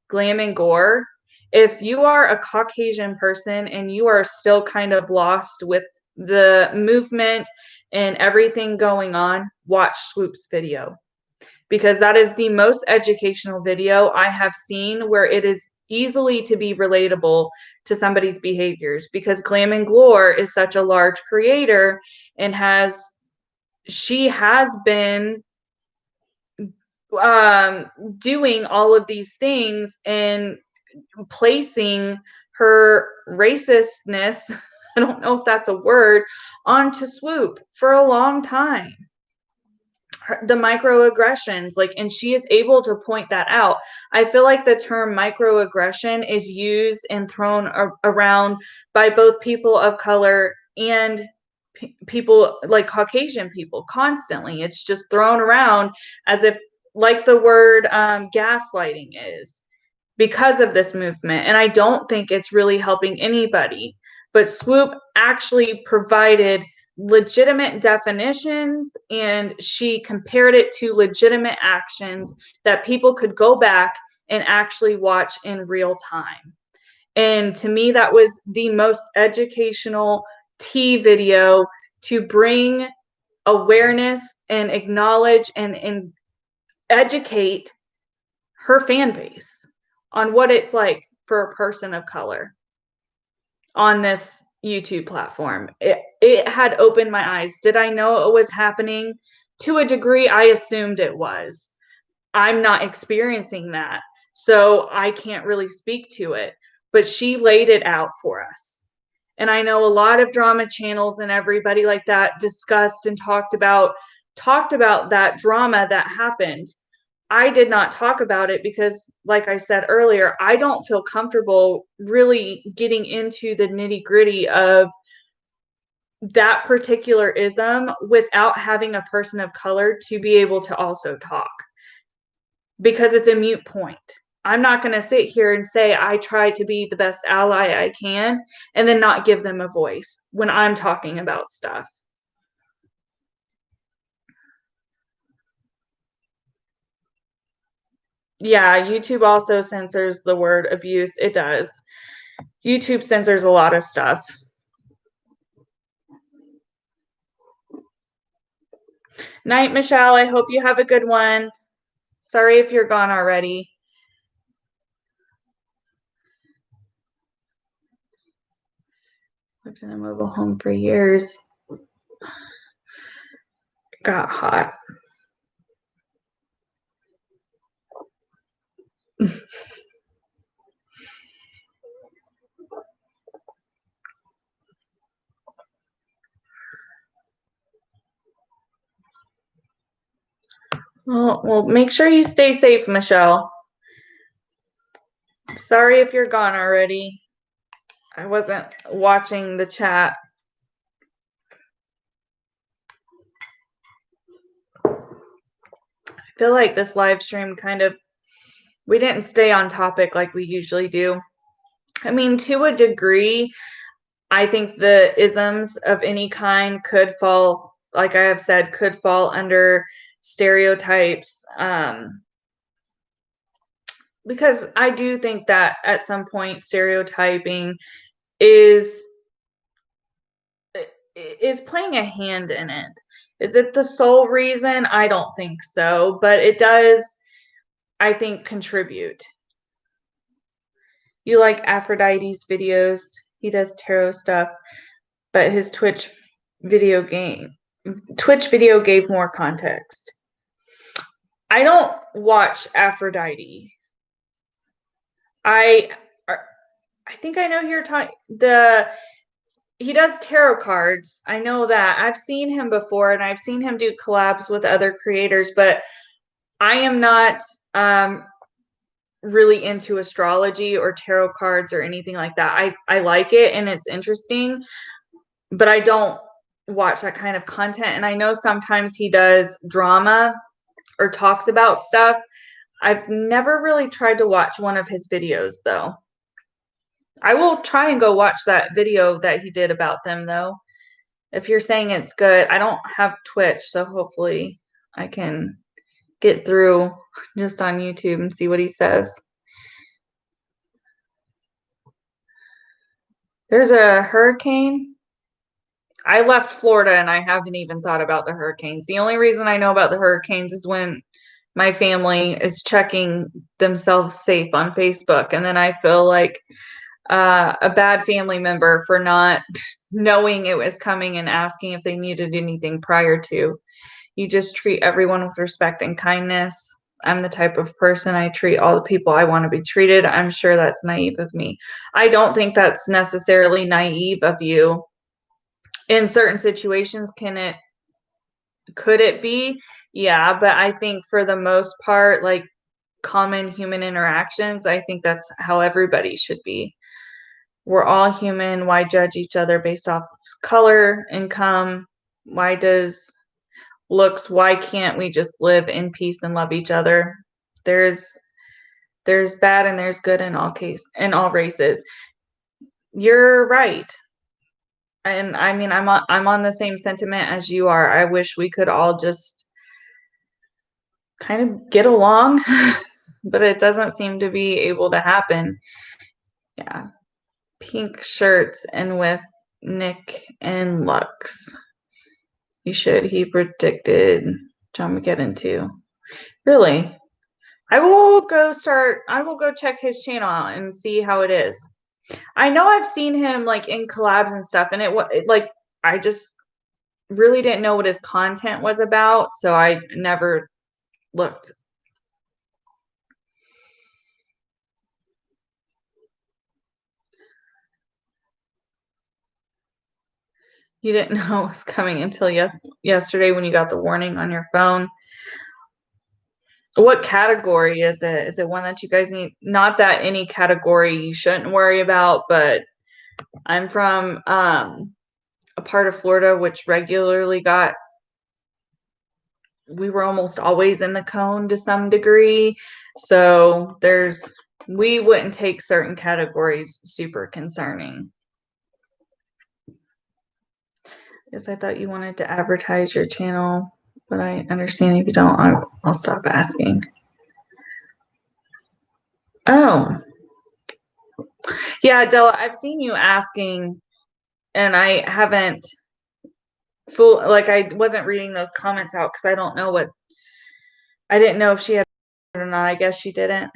glam and gore, if you are a Caucasian person and you are still kind of lost with the movement and everything going on, watch Swoop's video, because that is the most educational video I have seen, where it is easily to be relatable to somebody's behaviors, because Glam and Glore is such a large creator and she has been doing all of these things and placing her racistness, I don't know if that's a word, onto Swoop for a long time. The microaggressions, like, and she is able to point that out. I feel like the term microaggression is used and thrown around by both people of color and people like Caucasian people constantly. It's just thrown around as if, like the word gaslighting is, because of this movement. And I don't think it's really helping anybody. But Swoop actually provided legitimate definitions, and she compared it to legitimate actions that people could go back and actually watch in real time. And to me, that was the most educational tea video to bring awareness and acknowledge and educate her fan base on what it's like for a person of color on this YouTube platform. It had opened my eyes. Did I know it was happening? To a degree, I assumed it was. I'm not experiencing that, so I can't really speak to it. But she laid it out for us. And I know a lot of drama channels and everybody like that discussed and talked about that drama that happened. I did not talk about it because, like I said earlier, I don't feel comfortable really getting into the nitty-gritty of that particular ism without having a person of color to be able to also talk, because it's a moot point. I'm not going to sit here and say I try to be the best ally I can and then not give them a voice when I'm talking about stuff. Yeah, YouTube also censors the word abuse. It does. YouTube censors a lot of stuff. Night, Michelle. I hope you have a good one. Sorry if you're gone already. Lived in a mobile home for years. Got hot. Well, make sure you stay safe, Michelle. Sorry if you're gone already. I wasn't watching the chat. I feel like this live stream we didn't stay on topic like we usually do. I mean, to a degree, I think the isms of any kind could fall, like I have said, could fall under stereotypes. Because I do think that at some point stereotyping is playing a hand in it. Is it the sole reason? I don't think so, but it does, I think, contribute. You like Aphrodite's videos. He does tarot stuff, but his Twitch video gave more context. I don't watch Aphrodite. I think I know who you're talking. He does tarot cards. I know that. I've seen him before, and I've seen him do collabs with other creators, but I am not really into astrology or tarot cards or anything like that. I like it and it's interesting, but I don't watch that kind of content. And I know sometimes he does drama or talks about stuff. I've never really tried to watch one of his videos though. I will try and go watch that video that he did about them though. If you're saying it's good, I don't have Twitch, so hopefully I can get through just on YouTube and see what he says. There's a hurricane. I left Florida and I haven't even thought about the hurricanes. The only reason I know about the hurricanes is when my family is checking themselves safe on Facebook. And then I feel like a bad family member for not knowing it was coming and asking if they needed anything prior to. You just treat everyone with respect and kindness. I'm the type of person, I treat all the people I want to be treated. I'm sure that's naive of me. I don't think that's necessarily naive of you. In certain situations, could it be? Yeah, but I think for the most part, like common human interactions, I think that's how everybody should be. We're all human. Why judge each other based off of color, income? Why does looks, why can't we just live in peace and love each other? There's bad and there's good in all races. You're right. And I mean, I'm on the same sentiment as you are. I wish we could all just kind of get along, but it doesn't seem to be able to happen. Yeah. Pink shirts and with Nick and Lux. You should. He predicted John McGettin too. Really? I will go check his channel out and see how it is. I know I've seen him like in collabs and stuff, and I just really didn't know what his content was about, so I never looked. You didn't know it was coming until yesterday when you got the warning on your phone. What category is it? Is it one that you guys need? Not that any category you shouldn't worry about, but I'm from a part of Florida which we were almost always in the cone to some degree. So we wouldn't take certain categories super concerning. Yes, I thought you wanted to advertise your channel, but I understand if you don't, I'll stop asking. Oh. Yeah, Della, I've seen you asking, and I haven't I wasn't reading those comments out because I didn't know if she had or not. I guess she didn't.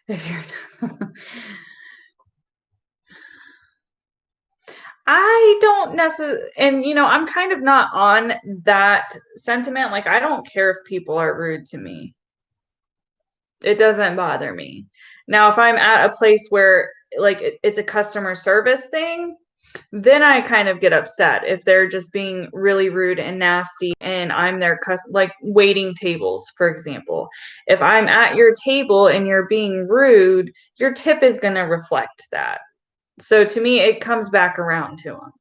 If you're I don't necessarily, and I'm kind of not on that sentiment. Like, I don't care if people are rude to me. It doesn't bother me. Now, if I'm at a place where like it's a customer service thing, then I kind of get upset if they're just being really rude and nasty and I'm their like waiting tables, for example. If I'm at your table and you're being rude, your tip is going to reflect that. So to me, it comes back around to them.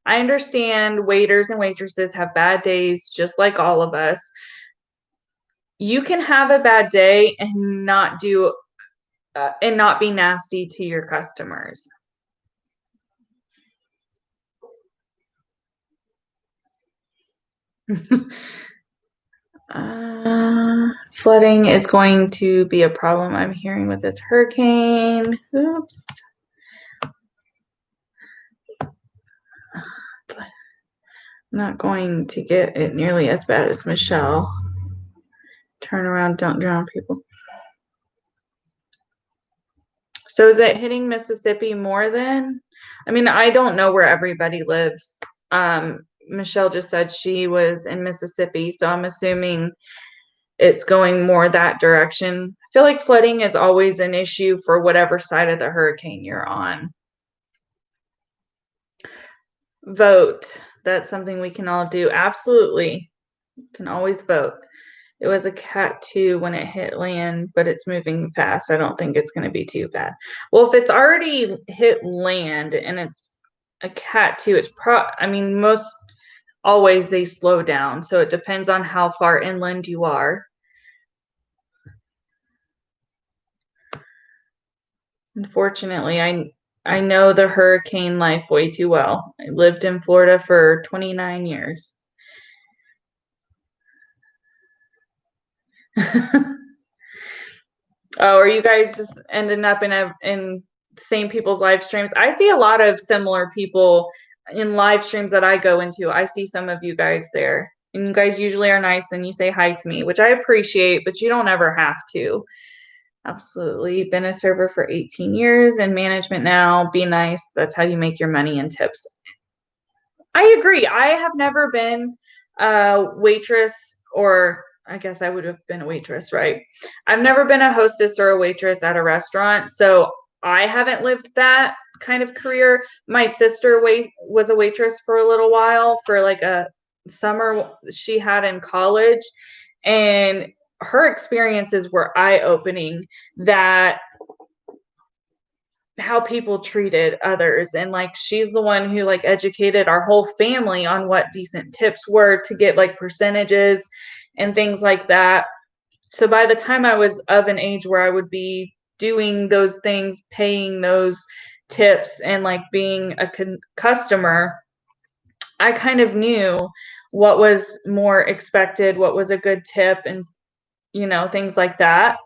I understand waiters and waitresses have bad days, just like all of us. You can have a bad day and not do and not be nasty to your customers. Flooding is going to be a problem I'm hearing with this hurricane. Oops. Not going to get it nearly as bad as Michelle. Turn around, don't drown people. So is it hitting Mississippi more than? I mean, I don't know where everybody lives. Michelle just said she was in Mississippi, so I'm assuming it's going more that direction. I feel like flooding is always an issue for whatever side of the hurricane you're on. Vote. That's something we can all do. Absolutely. You can always vote. It was a cat 2 when it hit land, but it's moving fast. I don't think it's going to be too bad. Well, if it's already hit land and it's a cat 2, it's I mean, most always they slow down. So it depends on how far inland you are. Unfortunately, I know the hurricane life way too well. I lived in Florida for 29 years. Oh, are you guys just ending up in same people's live streams? I see a lot of similar people in live streams that I go into. I see some of you guys there. And you guys usually are nice and you say hi to me, which I appreciate, but you don't ever have to. Absolutely. Been a server for 18 years in management now. Be nice. That's how you make your money and tips. I agree. I have never been a waitress, or I guess I would have been a waitress, right? I've never been a hostess or a waitress at a restaurant. So I haven't lived that kind of career. My sister was a waitress for a little while for like a summer she had in college. And her experiences were eye-opening, that how people treated others, and like she's the one who like educated our whole family on what decent tips were to get like percentages and things like that. So by the time I was of an age where I would be doing those things, paying those tips and like being a customer, I kind of knew what was more expected, what was a good tip, and things like that.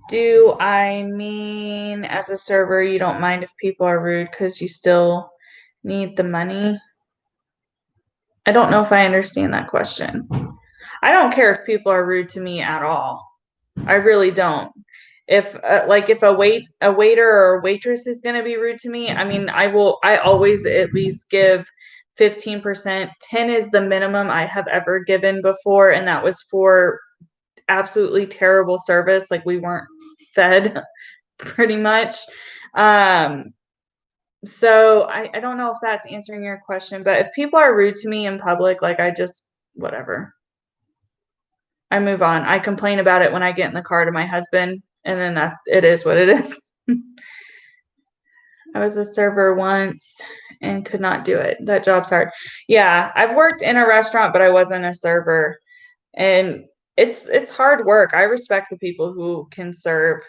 Do I mean as a server, you don't mind if people are rude because you still need the money? I don't know if I understand that question. I don't care if people are rude to me at all. I really don't. If if a waiter or a waitress is going to be rude to me, I mean, I always at least give 15%. 10 is the minimum I have ever given before, and that was for absolutely terrible service. Like we weren't fed pretty much. So I don't know if that's answering your question, but if people are rude to me in public, like I just, whatever. I move on. I complain about it when I get in the car to my husband, and then it is what it is. I was a server once and could not do it. That job's hard. Yeah, I've worked in a restaurant, but I wasn't a server. And it's hard work. I respect the people who can serve.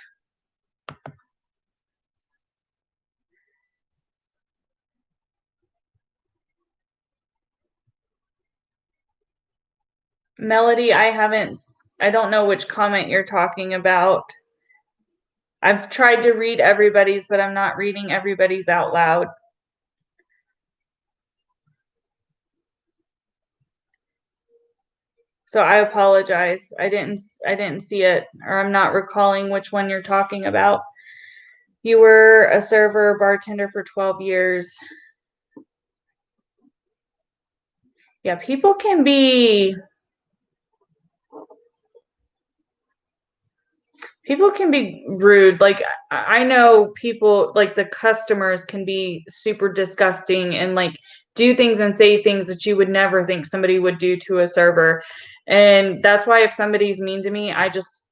Melody, I don't know which comment you're talking about. I've tried to read everybody's, but I'm not reading everybody's out loud. So I apologize. I didn't see it, or I'm not recalling which one you're talking about. You were a server bartender for 12 years. Yeah, people can be People can be rude. Like, I know people, like the customers can be super disgusting and like do things and say things that you would never think somebody would do to a server. And that's why if somebody's mean to me,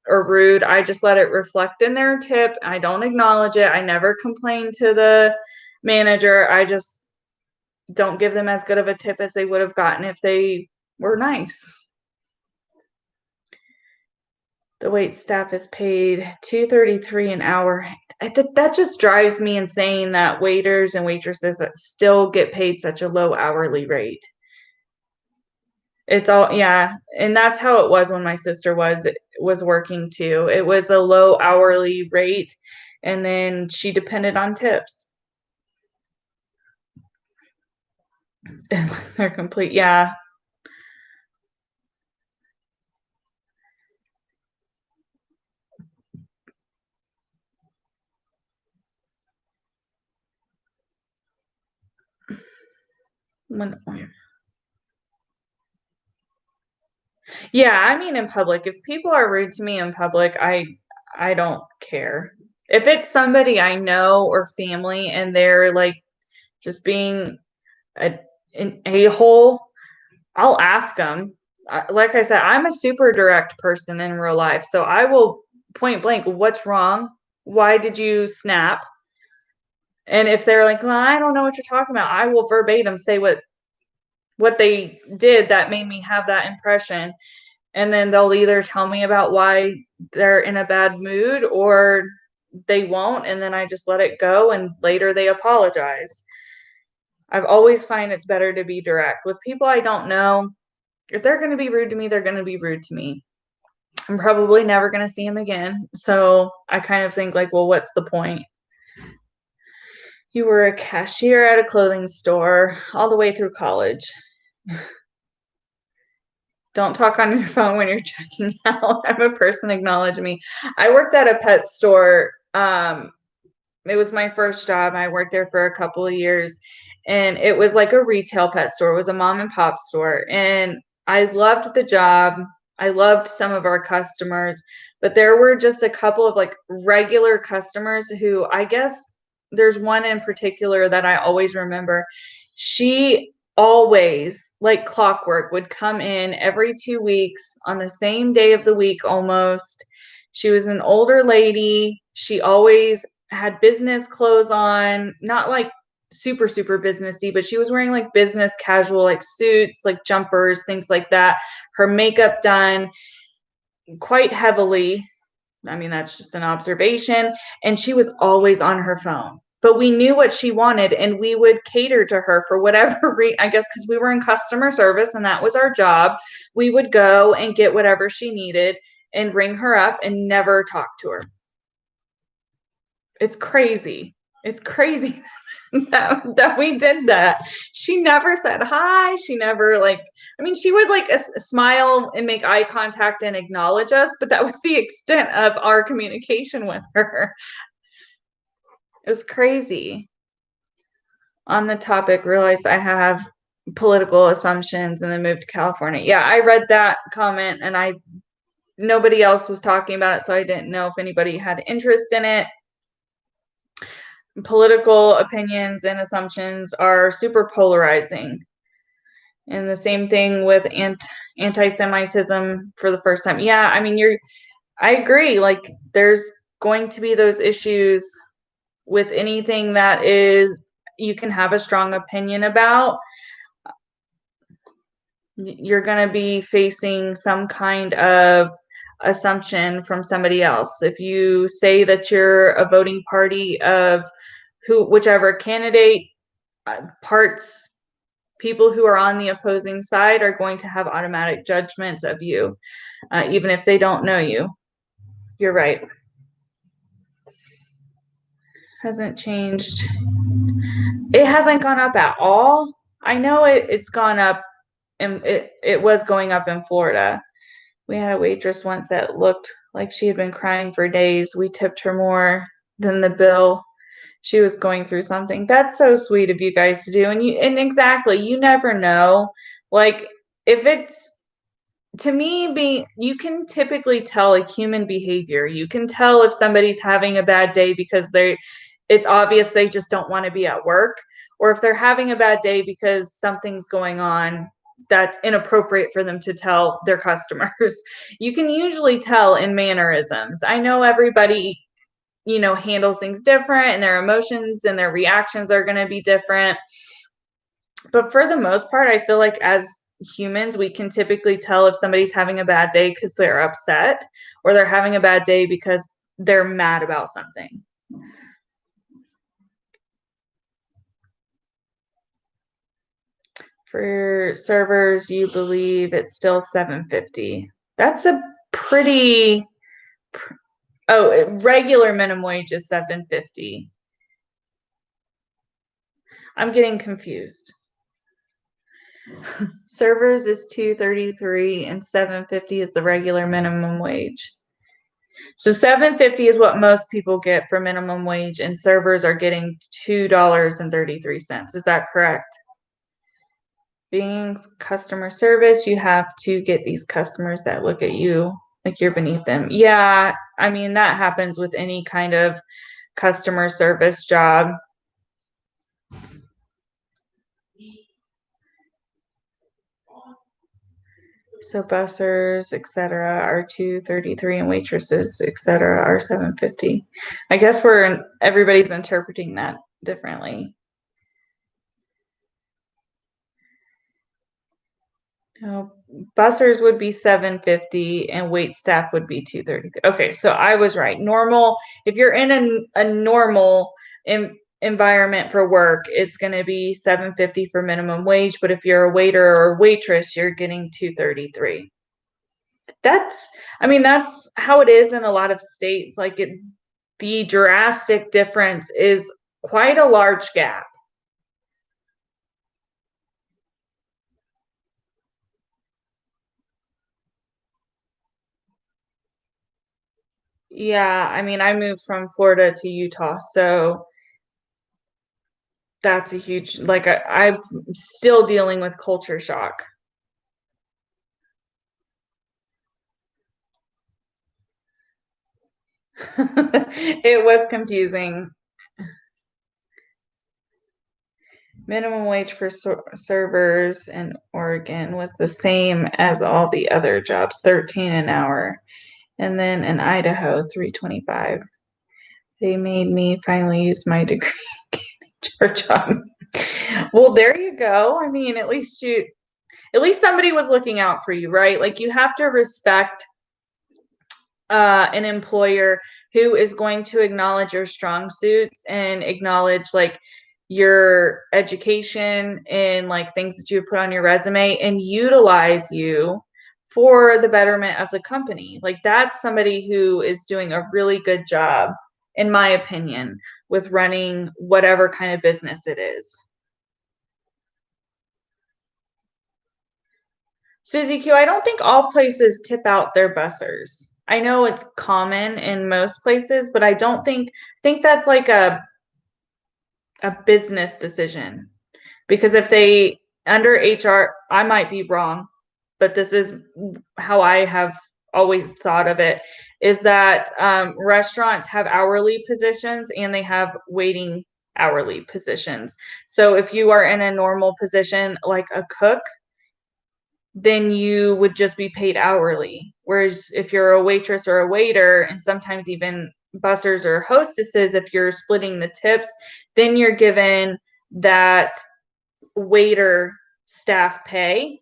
or rude, I just let it reflect in their tip. I don't acknowledge it. I never complain to the manager. I just don't give them as good of a tip as they would have gotten if they were nice. The wait staff is paid $2.33 an hour. That just drives me insane that waiters and waitresses still get paid such a low hourly rate. It's all, yeah, and that's how it was when my sister was working too. It was a low hourly rate, and then she depended on tips. Unless they're complete, yeah. When, yeah, I mean in public. If people are rude to me in public, I don't care. If it's somebody I know or family and they're like just being an a-hole, I'll ask them. Like I said, I'm a super direct person in real life, so I will point blank, what's wrong? Why did you snap? And if they're like, well, I don't know what you're talking about, I will verbatim say what they did that made me have that impression. And then they'll either tell me about why they're in a bad mood or they won't, and then I just let it go and later they apologize. I've always find it's better to be direct. With people I don't know, if they're going to be rude to me, they're going to be rude to me. I'm probably never going to see them again. So I kind of think like, well, what's the point? You were a cashier at a clothing store all the way through college. Don't talk on your phone when you're checking out. Have a person acknowledge me. I worked at a pet store. It was my first job. I worked there for a couple of years, and it was like a retail pet store. It was a mom and pop store, and I loved the job. I loved some of our customers, but there were just a couple of like regular customers who I guess there's one in particular that I always remember. She always, like clockwork, would come in every 2 weeks on the same day of the week almost. She was an older lady. She always had business clothes on, not like super, super businessy, but she was wearing like business casual, like suits, like jumpers, things like that. Her makeup done quite heavily. I mean, that's just an observation. And she was always on her phone. But we knew what she wanted and we would cater to her for whatever I guess because we were in customer service and that was our job. We would go and get whatever she needed and ring her up and never talk to her. It's crazy. It's crazy that we did that. She never said hi. She never like, I mean, she would like smile and make eye contact and acknowledge us, but that was the extent of our communication with her. It was crazy. On the topic, realized I have political assumptions and then moved to California. Yeah, I read that comment and nobody else was talking about it, so I didn't know if anybody had interest in it. Political opinions and assumptions are super polarizing. And the same thing with anti-Semitism for the first time. Yeah, I mean, I agree. Like, there's going to be those issues with anything that is, you can have a strong opinion about. You're going to be facing some kind of assumption from somebody else. If you say that you're a voting party of whichever candidate, people who are on the opposing side are going to have automatic judgments of you, even if they don't know you. You're right. Hasn't changed. It hasn't gone up at all. I know it's gone up, and it was going up in Florida. We had a waitress once that looked like she had been crying for days. We tipped her more than the bill. She was going through something. That's so sweet of you guys to do. And exactly, you never know. Like, if it's to me, you can typically tell like human behavior. You can tell if somebody's having a bad day because it's obvious they just don't want to be at work, or if they're having a bad day because something's going on that's inappropriate for them to tell their customers. You can usually tell in mannerisms. I know everybody, handles things different, and their emotions and their reactions are going to be different. But for the most part, I feel like as humans, we can typically tell if somebody's having a bad day because they're upset, or they're having a bad day because they're mad about something. For servers, you believe it's still $7.50. That's a pretty regular minimum wage is $7.50. I'm getting confused. Servers is $2.33 and $7.50 is the regular minimum wage. So $7.50 is what most people get for minimum wage, and servers are getting $2.33. Is that correct? Being customer service, you have to get these customers that look at you like you're beneath them. Yeah, I mean, that happens with any kind of customer service job. So bussers, etc., are $2.33, and waitresses, etc., are $7.50. I guess everybody's interpreting that differently. No, bussers would be $7.50 and wait staff would be $2.33. Okay, so I was right. Normal, if you're in a normal environment for work, it's going to be $7.50 for minimum wage, but if you're a waiter or waitress, you're getting $2.33. That's how it is in a lot of states. The drastic difference is quite a large gap. Yeah, I moved from Florida to Utah, so that's a huge, I'm still dealing with culture shock. It was confusing. Minimum wage for servers in Oregon was the same as all the other jobs, 13 an hour. And then in Idaho, 325. They made me finally use my degree for a job. Well, there you go. At least somebody was looking out for you, right? Like, you have to respect an employer who is going to acknowledge your strong suits and acknowledge like your education and like things that you put on your resume and utilize you for the betterment of the company. Like, that's somebody who is doing a really good job, in my opinion, with running whatever kind of business it is. Susie Q, I don't think all places tip out their bussers. I know it's common in most places, but I don't think that's like a business decision. Because if they under HR, I might be wrong, but this is how I have always thought of it, is that restaurants have hourly positions and they have waiting hourly positions. So if you are in a normal position like a cook, then you would just be paid hourly. Whereas if you're a waitress or a waiter, and sometimes even bussers or hostesses, if you're splitting the tips, then you're given that waiter staff pay.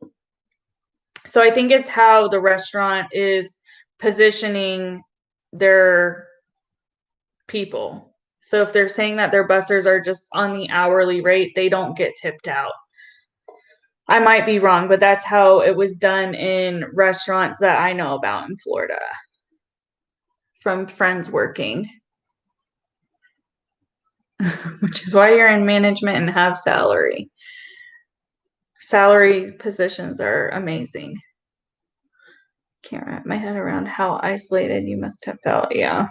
So I think it's how the restaurant is positioning their people. So if they're saying that their bussers are just on the hourly rate, they don't get tipped out. I might be wrong, but that's how it was done in restaurants that I know about in Florida from friends working, which is why you're in management and have salary. Salary positions are amazing. Can't wrap my head around how isolated you must have felt. Yeah,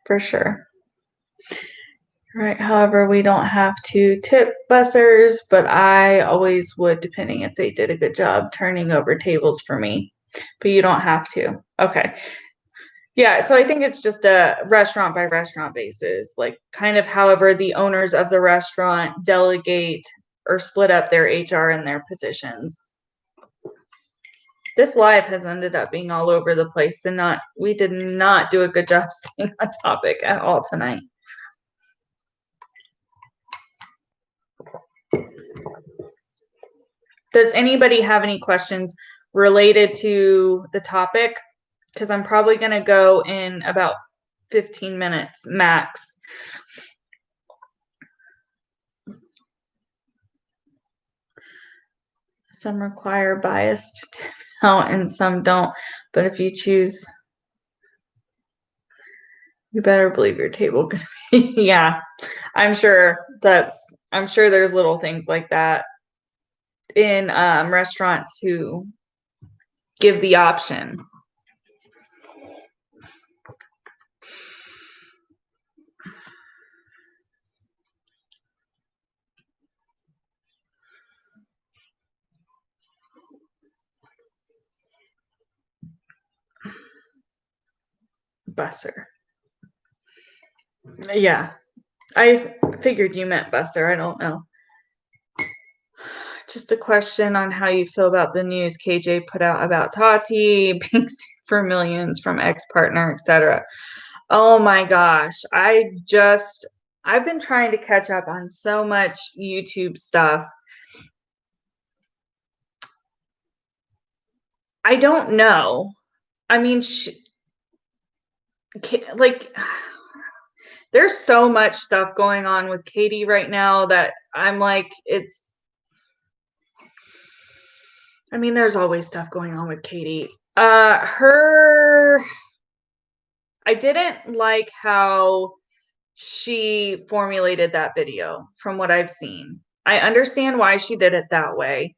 for sure. Right. However, we don't have to tip bussers, but I always would, depending if they did a good job turning over tables for me. But you don't have to. Okay. Yeah, so I think it's just a restaurant by restaurant basis, like kind of however the owners of the restaurant delegate or split up their HR and their positions. This live has ended up being all over the place and we did not do a good job staying on topic at all tonight. Does anybody have any questions related to the topic? Because I'm probably going to go in about 15 minutes max. Some require biased count and some don't. But if you choose, you better believe your table could be. Yeah, I'm sure there's little things like that in restaurants who give the option. Busser. Yeah, I figured you meant busser. I don't know. Just a question on how you feel about the news KJ put out about Tati being sued for millions from ex-partner, etc. Oh my gosh. I've been trying to catch up on so much YouTube stuff. I don't know. I mean, like, there's so much stuff going on with Katie right now that I'm like, I mean, there's always stuff going on with Katie. I didn't like how she formulated that video from what I've seen. I understand why she did it that way.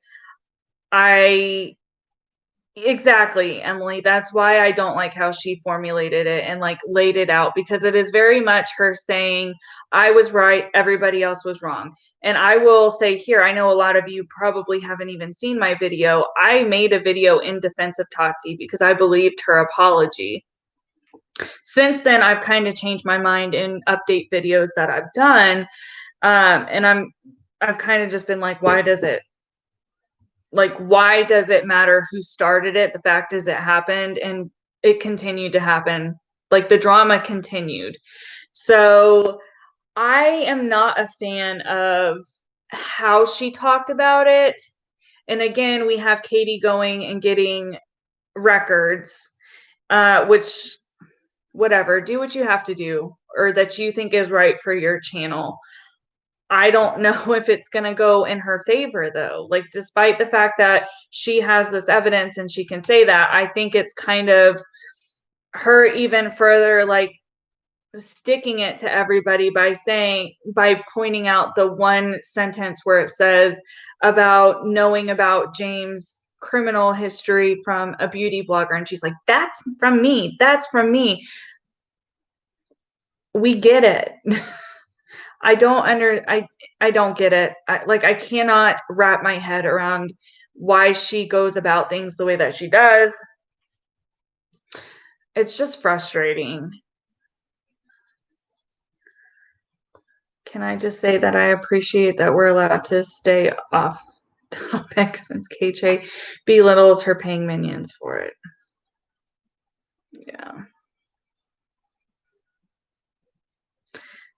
Exactly, Emily. That's why I don't like how she formulated it and like laid it out, because it is very much her saying, I was right, everybody else was wrong. And I will say here, I know a lot of you probably haven't even seen my video. I made a video in defense of Tati because I believed her apology. Since then, I've kind of changed my mind in update videos that I've done. And I've kind of just been like, why does it matter who started it? The fact is it happened and it continued to happen. Like the drama continued. So I am not a fan of how she talked about it. And again, we have Katie going and getting records, which whatever, do what you have to do or that you think is right for your channel. I don't know if it's going to go in her favor, though. Like, despite the fact that she has this evidence and she can say that, I think it's kind of her even further, like, sticking it to everybody by pointing out the one sentence where it says about knowing about James' criminal history from a beauty blogger. And she's like, that's from me. That's from me. We get it. I don't get it. I cannot wrap my head around why she goes about things the way that she does. It's just frustrating. Can I just say that I appreciate that we're allowed to stay off topic since KJ belittles her paying minions for it. Yeah.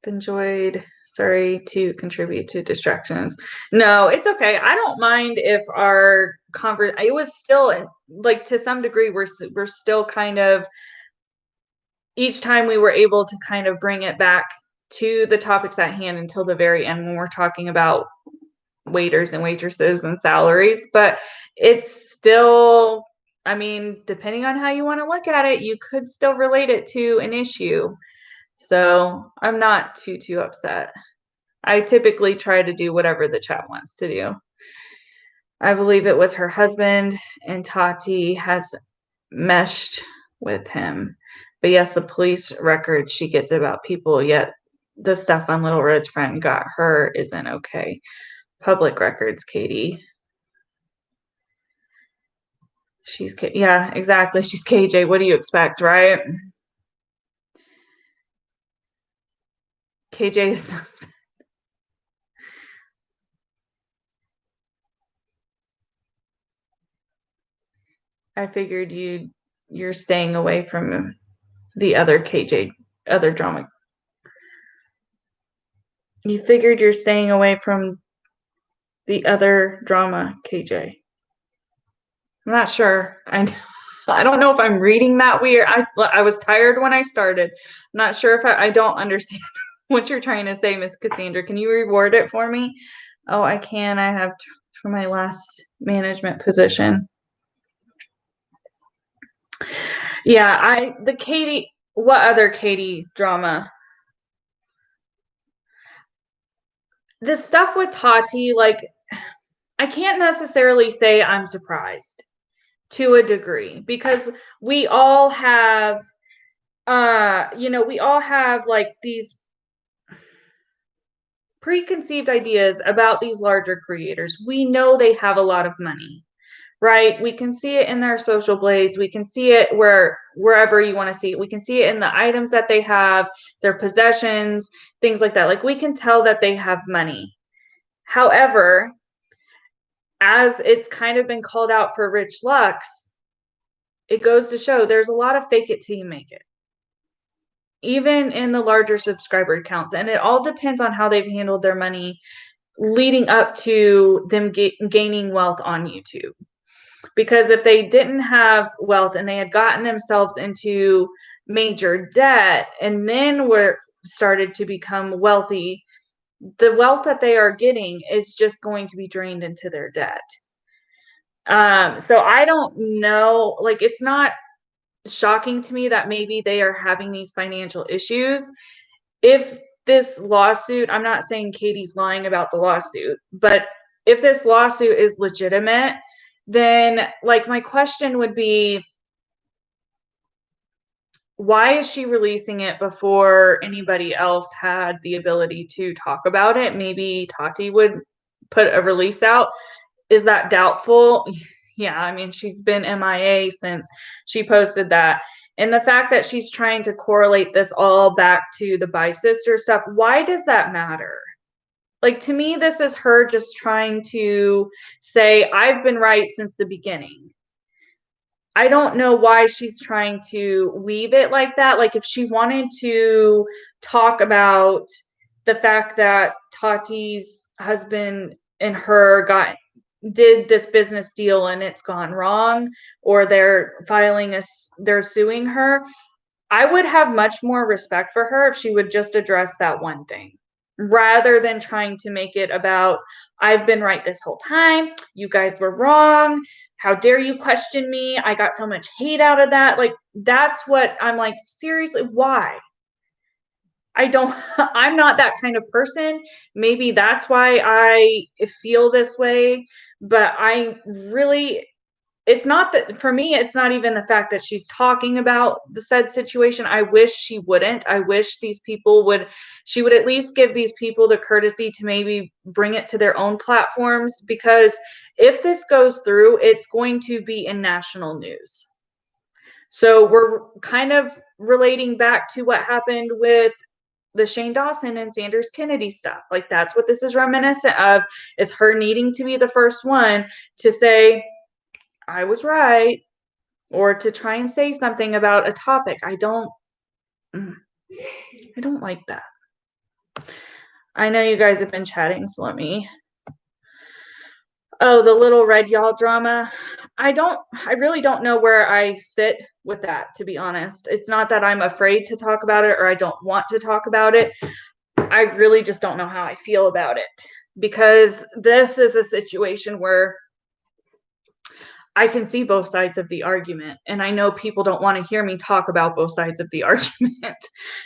Enjoyed. Sorry to contribute to distractions. No, it's okay. I don't mind if our it was still like to some degree we're still kind of each time we were able to kind of bring it back to the topics at hand until the very end when we're talking about waiters and waitresses and salaries. But it's still, I mean, depending on how you want to look at it, you could still relate it to an issue. So I'm not too upset. I typically try to do whatever the chat wants to do. I believe it was her husband, and Tati has meshed with him. But yes, the police record she gets about people, yet the stuff on Little Red's friend got her isn't okay. Public records, Katie. Yeah, exactly. She's KJ. What do you expect, right? KJ is suspect. I figured you're staying away from the other KJ, other drama. You figured you're staying away from the other drama, KJ. I'm not sure. I don't know if I'm reading that weird. I was tired when I started. I'm not sure if I don't understand what you're trying to say, Miss Cassandra. Can you reword it for me? Oh, I can. I have for my last management position. Yeah, the Katie, what other Katie drama? The stuff with Tati, like, I can't necessarily say I'm surprised to a degree because we all have, we all have like these preconceived ideas about these larger creators. We know they have a lot of money, right? We can see it in their social blades. We can see it wherever you want to see it. We can see it in the items that they have, their possessions, things like that. Like we can tell that they have money. However, as it's kind of been called out for Rich Lux, it goes to show there's a lot of fake it till you make it, even in the larger subscriber counts. And it all depends on how they've handled their money leading up to them gaining wealth on YouTube. Because if they didn't have wealth and they had gotten themselves into major debt and then were started to become wealthy, the wealth that they are getting is just going to be drained into their debt. So I don't know, like it's not shocking to me that maybe they are having these financial issues. If this lawsuit, I'm not saying Katie's lying about the lawsuit, but if this lawsuit is legitimate, then like my question would be, why is she releasing it before anybody else had the ability to talk about it? Maybe Tati would put a release out. Is that doubtful? Yeah, I mean, she's been MIA since she posted that. And the fact that she's trying to correlate this all back to the Bi Sister stuff, why does that matter? Like, to me, this is her just trying to say, I've been right since the beginning. I don't know why she's trying to weave it like that. Like, if she wanted to talk about the fact that Tati's husband and her did this business deal and it's gone wrong, or they're suing her, I would have much more respect for her if she would just address that one thing rather than trying to make it about, I've been right this whole time, you guys were wrong, how dare you question me, I got so much hate out of that. Like, that's what I'm like, seriously, why? I'm not that kind of person. Maybe that's why I feel this way, but it's not that for me, it's not even the fact that she's talking about the said situation. I wish she wouldn't. I wish she would at least give these people the courtesy to maybe bring it to their own platforms, because if this goes through, it's going to be in national news. So we're kind of relating back to what happened with the Shane Dawson and Sanders Kennedy stuff. Like, that's what this is reminiscent of, is her needing to be the first one to say, I was right, or to try and say something about a topic. I don't like that. I know you guys have been chatting, so let me. Oh, the Little Red Y'all drama. I really don't know where I sit with that, to be honest. It's not that I'm afraid to talk about it or I don't want to talk about it. I really just don't know how I feel about it, because this is a situation where I can see both sides of the argument, and I know people don't want to hear me talk about both sides of the argument.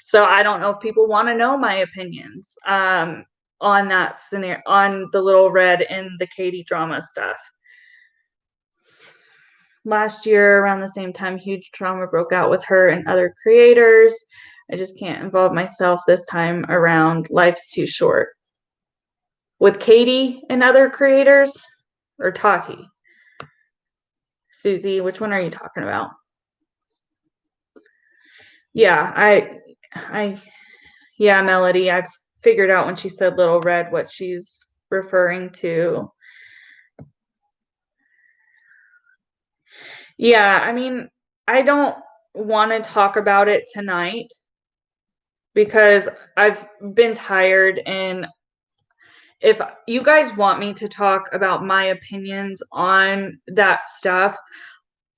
So I don't know if people want to know my opinions on that scenario, on the Little Red and the Katie drama stuff. Last year, around the same time, huge drama broke out with her and other creators. I just can't involve myself this time around. Life's too short. With Katie and other creators, or Tati? Susie, which one are you talking about? Yeah, yeah, Melody, I've figured out when she said Little Red what she's referring to. Yeah, I mean, I don't want to talk about it tonight because I've been tired, and if you guys want me to talk about my opinions on that stuff,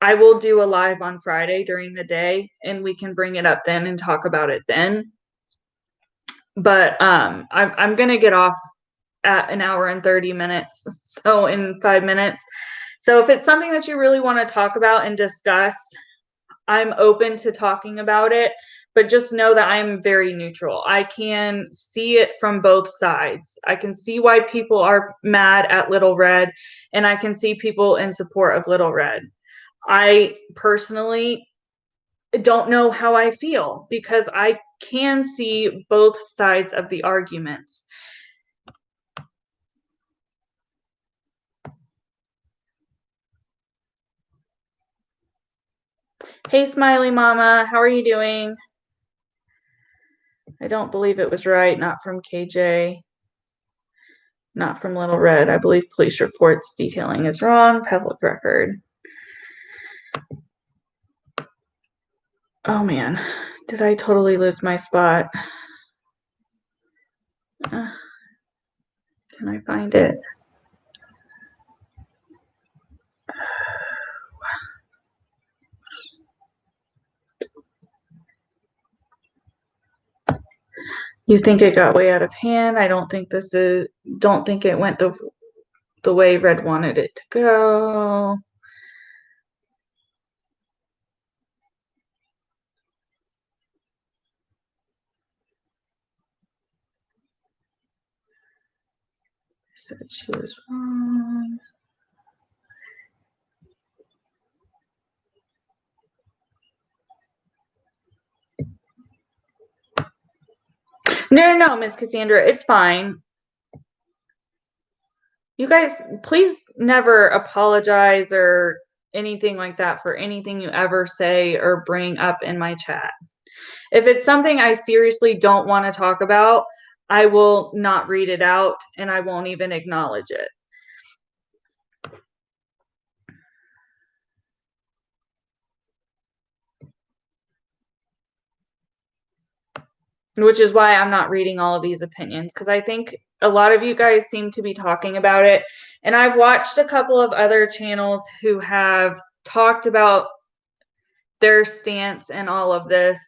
I will do a live on Friday during the day and we can bring it up then and talk about it then. But I'm gonna get off at 1 hour and 30 minutes, so in 5 minutes. So if it's something that you really want to talk about and discuss, I'm open to talking about it, but just know that I'm very neutral. I can see it from both sides. I can see why people are mad at Little Red, and I can see people in support of Little Red. I personally don't know how I feel because I can see both sides of the arguments. Hey, Smiley Mama, how are you doing? I don't believe it was right. Not from KJ. Not from Little Red. I believe police reports detailing is wrong. Public record. Oh man, did I totally lose my spot? Can I find it? You think it got way out of hand? I don't think don't think it went the way Red wanted it to go. Said she was wrong. No, Miss Cassandra, it's fine. You guys, please never apologize or anything like that for anything you ever say or bring up in my chat. If it's something I seriously don't want to talk about, I will not read it out and I won't even acknowledge it. Which is why I'm not reading all of these opinions, because I think a lot of you guys seem to be talking about it. And I've watched a couple of other channels who have talked about their stance and all of this.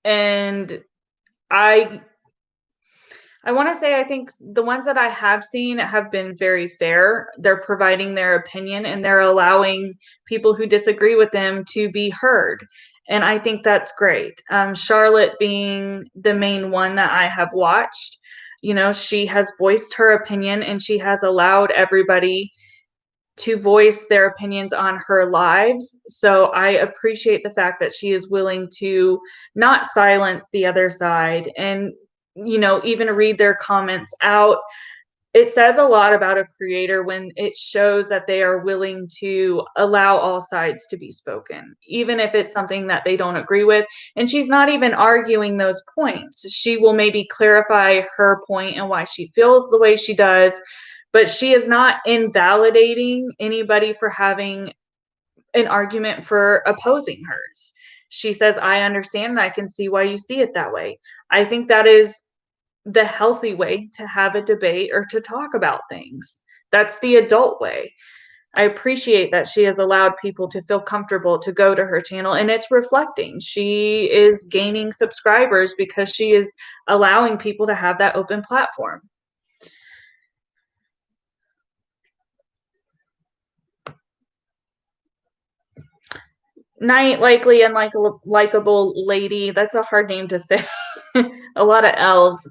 And I want to say I think the ones that I have seen have been very fair. They're providing their opinion and they're allowing people who disagree with them to be heard. And I think that's great. Charlotte being the main one that I have watched, you know, she has voiced her opinion and she has allowed everybody to voice their opinions on her lives. So I appreciate the fact that she is willing to not silence the other side and, you know, even read their comments out. It says a lot about a creator when it shows that they are willing to allow all sides to be spoken, even if it's something that they don't agree with. And she's not even arguing those points. She will maybe clarify her point and why she feels the way she does, but she is not invalidating anybody for having an argument for opposing hers. She says, I understand and I can see why you see it that way. I think that is the healthy way to have a debate or to talk about things. That's the adult way. I appreciate that she has allowed people to feel comfortable to go to her channel, and it's reflecting. She is gaining subscribers because she is allowing people to have that open platform. Night, likely, unlikable lady. That's a hard name to say. A lot of L's.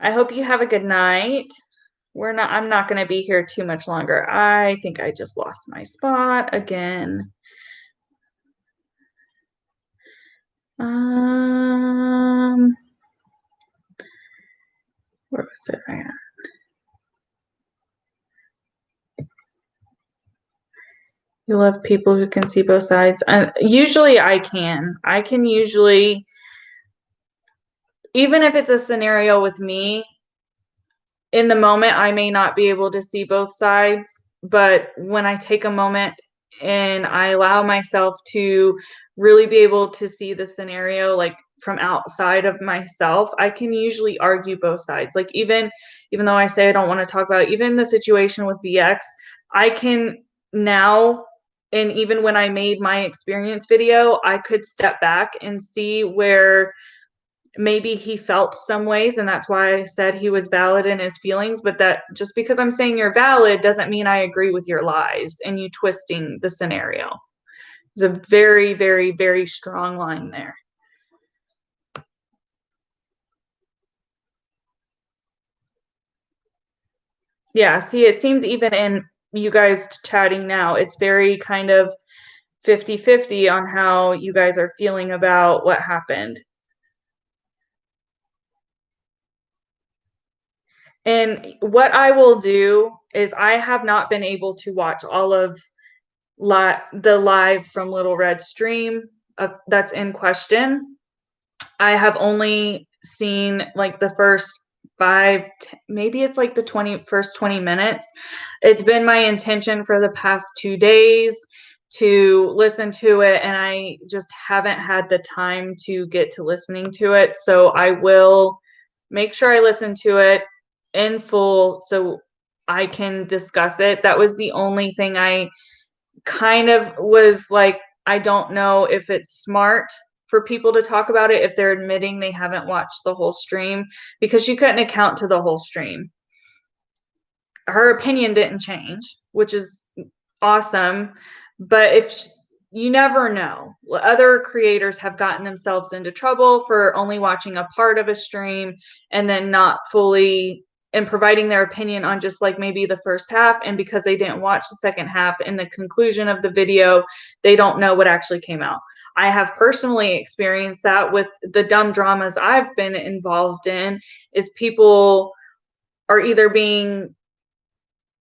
I hope you have a good night. I'm not going to be here too much longer. I think I just lost my spot again. Where was it at? You love people who can see both sides. Usually I can. I can usually, even if it's a scenario with me, in the moment, I may not be able to see both sides, but when I take a moment and I allow myself to really be able to see the scenario like from outside of myself, I can usually argue both sides. Like even though I say I don't want to talk about it, even the situation with BX, I can now, and even when I made my experience video, I could step back and see where maybe he felt some ways, and that's why I said he was valid in his feelings. But that just because I'm saying you're valid doesn't mean I agree with your lies and you twisting the scenario. There's a very, very, very strong line there. Yeah, see, it seems even in you guys chatting now, it's very kind of 50-50 on how you guys are feeling about what happened. And what I will do is I have not been able to watch all of the live from Little Red stream that's in question. I have only seen like the first maybe it's like the first 20 minutes. It's been my intention for the past 2 days to listen to it, and I just haven't had the time to get to listening to it. So I will make sure I listen to it in full so I can discuss it. That was the only thing I kind of was like, I don't know if it's smart for people to talk about it if they're admitting they haven't watched the whole stream, because she couldn't account to the whole stream. Her opinion didn't change, which is awesome. But you never know. Other creators have gotten themselves into trouble for only watching a part of a stream and then not fully and providing their opinion on just like maybe the first half. And because they didn't watch the second half and the conclusion of the video, they don't know what actually came out. I have personally experienced that with the dumb dramas I've been involved in, is people are either being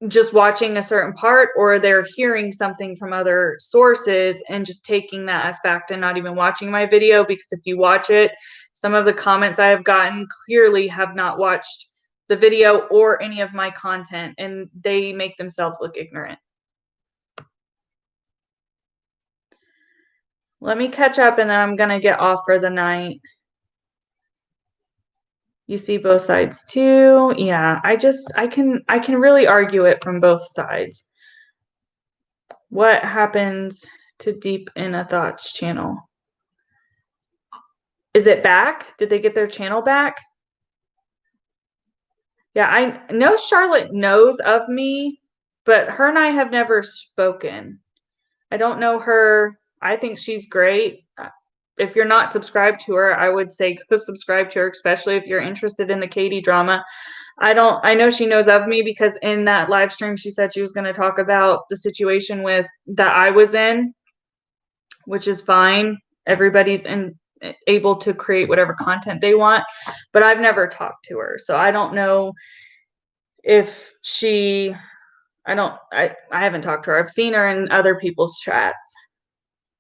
just watching a certain part, or they're hearing something from other sources and just taking that as fact and not even watching my video. Because if you watch it, some of the comments I have gotten clearly have not watched the video or any of my content, and they make themselves look ignorant. Let me catch up and then I'm gonna get off for the night. You see both sides too. Yeah, I can really argue it from both sides. What happens to Deep in a Thoughts channel? Is it back? Did they get their channel back? Yeah, I know Charlotte knows of me, but her and I have never spoken. I don't know her. I think she's great. If you're not subscribed to her, I would say go subscribe to her, especially if you're interested in the Katie drama. I know she knows of me because in that live stream, she said she was going to talk about the situation that I was in, which is fine. Everybody's able to create whatever content they want, but I've never talked to her. So I don't know if I haven't talked to her. I've seen her in other people's chats,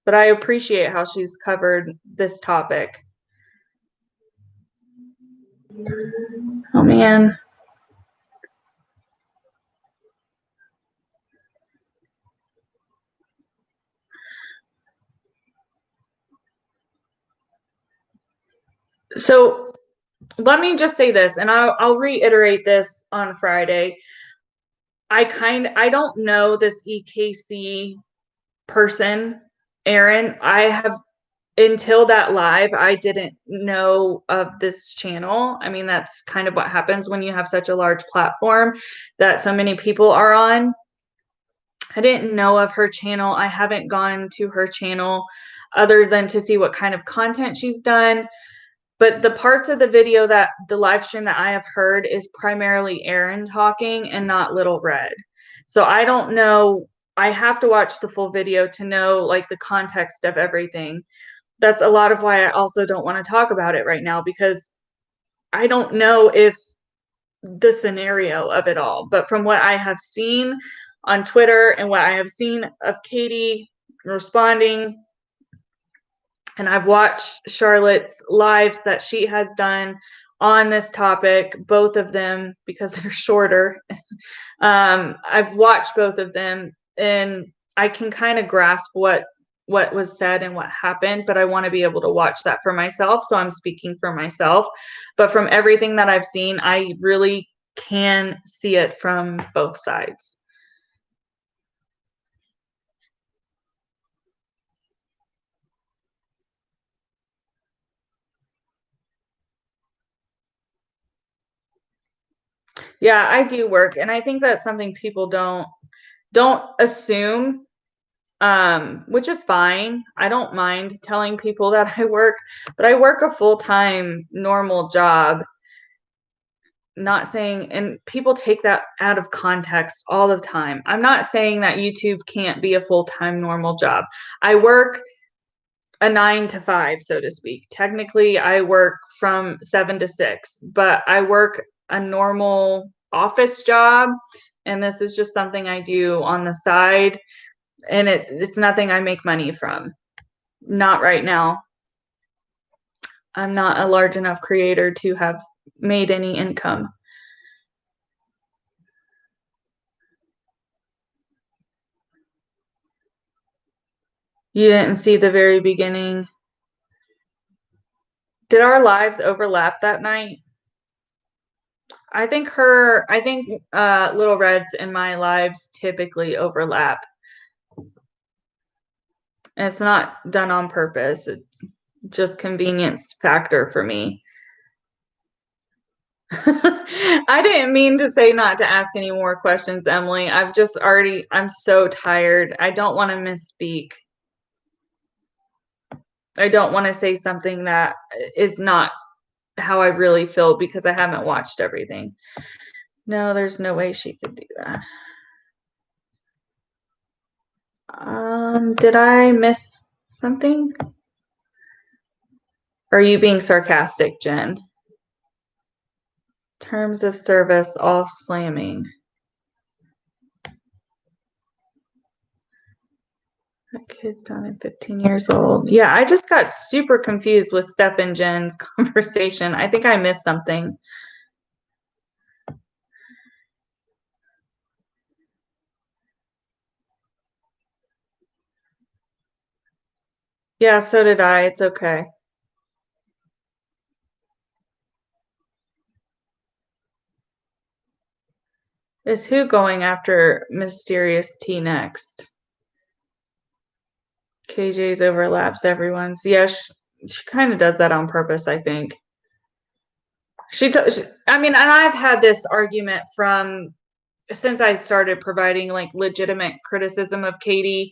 but I appreciate how she's covered this topic. Oh man. So let me just say this, and I'll reiterate this on Friday. I don't know this EKC person, Aaron. Until that live, I didn't know of this channel. I mean, that's kind of what happens when you have such a large platform that so many people are on. I didn't know of her channel. I haven't gone to her channel other than to see what kind of content she's done. But the parts of the video that the live stream that I have heard is primarily Aaron talking and not Little Red. So I don't know. I have to watch the full video to know like the context of everything. that's a lot of why I also don't want to talk about it right now, because I don't know if the scenario of it all, but from what I have seen on Twitter and what I have seen of Katie responding, and I've watched Charlotte's lives that she has done on this topic, both of them, because they're shorter. I've watched both of them, and I can kind of grasp what was said and what happened, but I want to be able to watch that for myself. So I'm speaking for myself. But from everything that I've seen, I really can see it from both sides. Yeah, I do work, and I think that's something people don't assume, which is fine. I don't mind telling people that I work, but I work a full-time normal job. Not saying, and people take that out of context all the time. I'm not saying that YouTube can't be a full-time normal job. I work a 9 to 5, so to speak. Technically, I work from 7 to 6, but I work a normal office job, and this is just something I do on the side, and it's nothing I make money from. Not right now. I'm not a large enough creator to have made any income. You didn't see the very beginning. Did our lives overlap that night? I think Little Red's and my lives typically overlap. And it's not done on purpose. It's just convenience factor for me. I didn't mean to say not to ask any more questions, Emily. I'm so tired. I don't want to misspeak. I don't want to say something that is not how I really feel because I haven't watched everything. No, there's no way she could do that. Did I miss something? Are you being sarcastic, Jen? Terms of service, all slamming. That kid sounded 15 years old. Yeah, I just got super confused with Steph and Jen's conversation. I think I missed something. Yeah, so did I. It's okay. Is who going after Mysterious T next? KJ's overlaps everyone's. Yeah, she kind of does that on purpose, I think. I mean, and I've had this argument from since I started providing like legitimate criticism of Katie,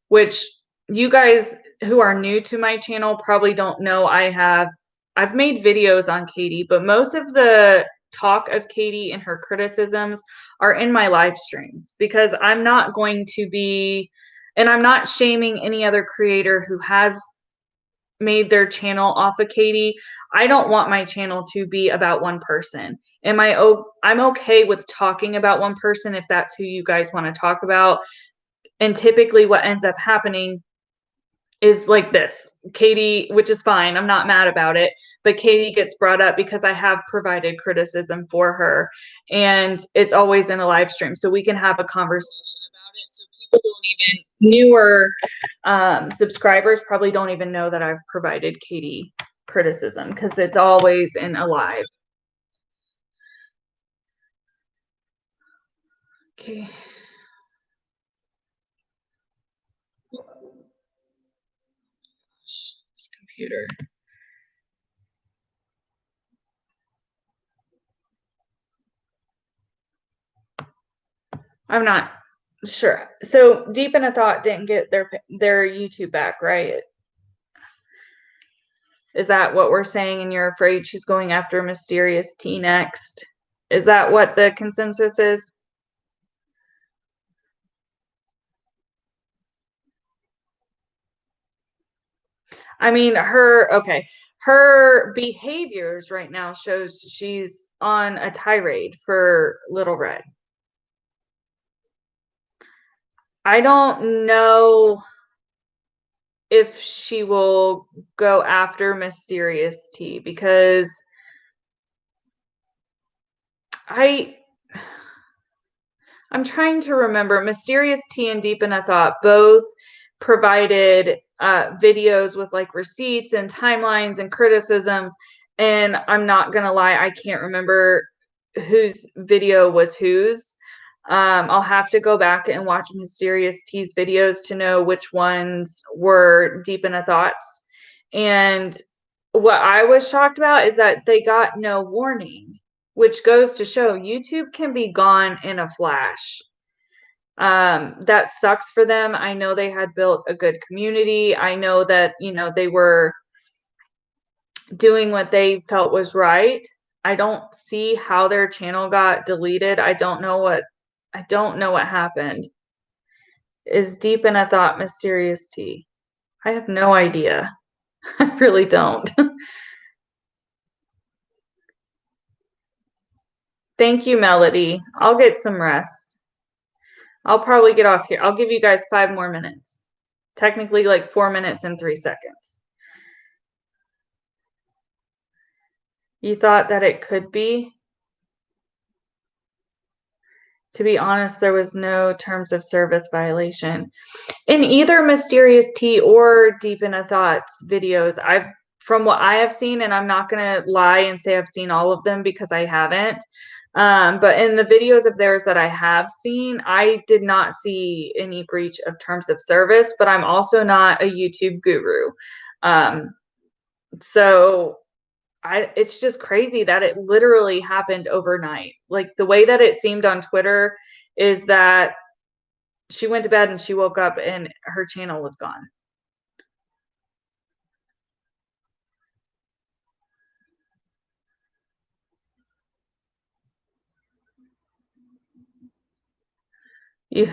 which you guys who are new to my channel probably don't know. I've made videos on Katie, but most of the talk of Katie and her criticisms are in my live streams because I'm not going to be, and I'm not shaming any other creator who has made their channel off of Katie. I don't want my channel to be about one person. I'm okay with talking about one person if that's who you guys want to talk about. And typically what ends up happening is like this. Katie, which is fine, I'm not mad about it, but Katie gets brought up because I have provided criticism for her, and it's always in a live stream so we can have a conversation about it. So people don't even, newer subscribers probably don't even know that I've provided Katie criticism because it's always in a live. Okay. This computer. I'm not sure. So Deep in a Thought didn't get their YouTube back, right? Is that what we're saying? And you're afraid she's going after Mysterious T next? Is that what the consensus is? I mean, her behaviors right now shows she's on a tirade for Little Red. I don't know if she will go after Mysterious T because I'm trying to remember. Mysterious T and Deep in a Thought both provided videos with like receipts and timelines and criticisms. And I'm not gonna lie, I can't remember whose video was whose. I'll have to go back and watch Mysterious T's videos to know which ones were Deep in a Thoughts. And what I was shocked about is that they got no warning, which goes to show YouTube can be gone in a flash. That sucks for them. I know they had built a good community. I know that, they were doing what they felt was right. I don't see how their channel got deleted. I don't know what happened. Is Deep in a Thought Mysterious T? I have no idea. I really don't. Thank you, Melody. I'll get some rest. I'll probably get off here. I'll give you guys 5 more minutes. Technically, like 4 minutes and 3 seconds. You thought that it could be? To be honest, there was no terms of service violation in either Mysterious T or Deep in a Thoughts videos. From what I have seen, and I'm not gonna lie and say I've seen all of them because I haven't. But in the videos of theirs that I have seen, I did not see any breach of terms of service, but I'm also not a YouTube guru. So it's just crazy that it literally happened overnight. Like the way that it seemed on Twitter is that she went to bed and she woke up and her channel was gone. You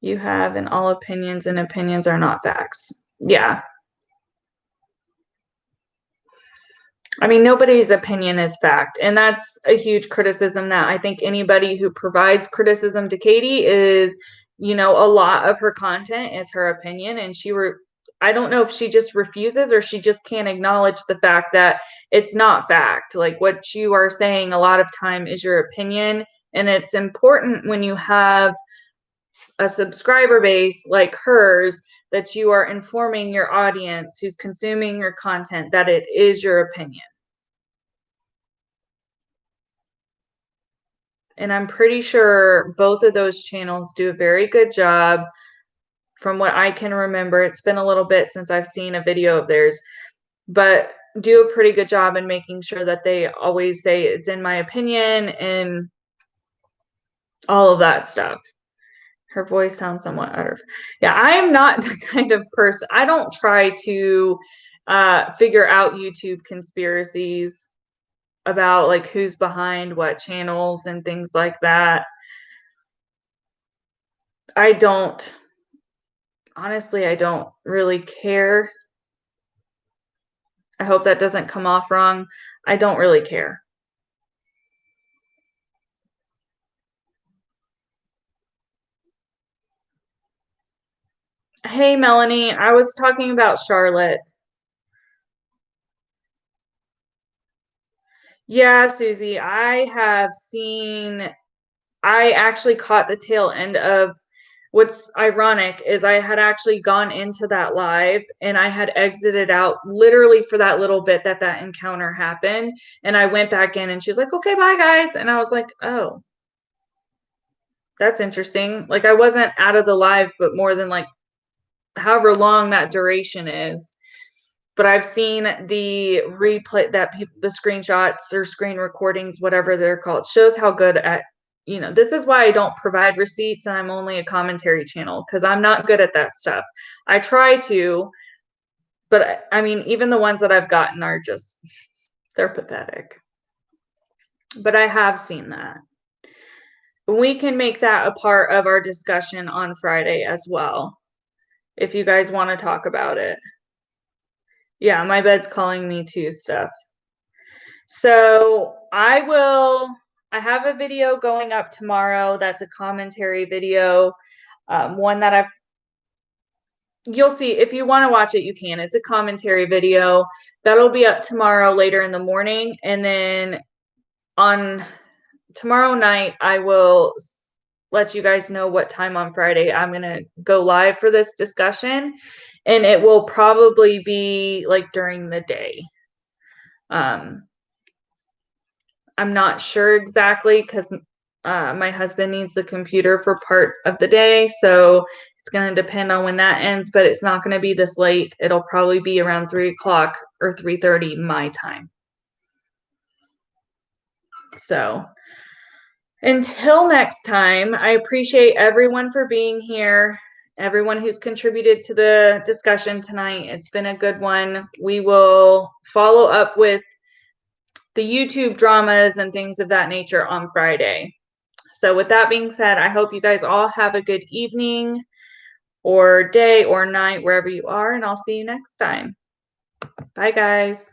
you have, and all opinions and opinions are not facts. Yeah. I mean, nobody's opinion is fact. And that's a huge criticism that I think anybody who provides criticism to Katie is, a lot of her content is her opinion. And I don't know if she just refuses or she just can't acknowledge the fact that it's not fact. Like what you are saying a lot of time is your opinion. And it's important when you have a subscriber base like hers that you are informing your audience who's consuming your content that it is your opinion. And I'm pretty sure both of those channels do a very good job. From what I can remember, it's been a little bit since I've seen a video of theirs, but do a pretty good job in making sure that they always say it's in my opinion and all of that stuff. Her voice sounds somewhat utter. Yeah, I am not the kind of person. I don't try to figure out YouTube conspiracies about like who's behind what channels and things like that. I don't honestly, I don't really care. I hope that doesn't come off wrong. I don't really care. Hey, Melanie, I was talking about Charlotte. Yeah, Susie, I actually caught the tail end of what's ironic is I had actually gone into that live and I had exited out literally for that little bit that encounter happened. And I went back in and she's like, okay, bye guys. And I was like, oh, that's interesting. Like I wasn't out of the live, but more than like however long that duration is. But I've seen the replay that the screenshots or screen recordings, whatever they're called, shows how good at, this is why I don't provide receipts and I'm only a commentary channel because I'm not good at that stuff. I try to, but I mean, even the ones that I've gotten are just, they're pathetic. But I have seen that. We can make that a part of our discussion on Friday as well, if you guys want to talk about it. Yeah, my bed's calling me too stuff. So I have a video going up tomorrow. That's a commentary video. One that you'll see if you want to watch it, you can. It's a commentary video that'll be up tomorrow later in the morning. And then on tomorrow night, I will let you guys know what time on Friday I'm going to go live for this discussion. And it will probably be like during the day. I'm not sure exactly because my husband needs the computer for part of the day. So it's going to depend on when that ends, but it's not going to be this late. It'll probably be around 3 o'clock or 3:30 my time. So until next time, I appreciate everyone for being here, everyone who's contributed to the discussion tonight. It's been a good one. We will follow up with the YouTube dramas and things of that nature on Friday. So with that being said, I hope you guys all have a good evening or day or night, wherever you are, and I'll see you next time. Bye, guys.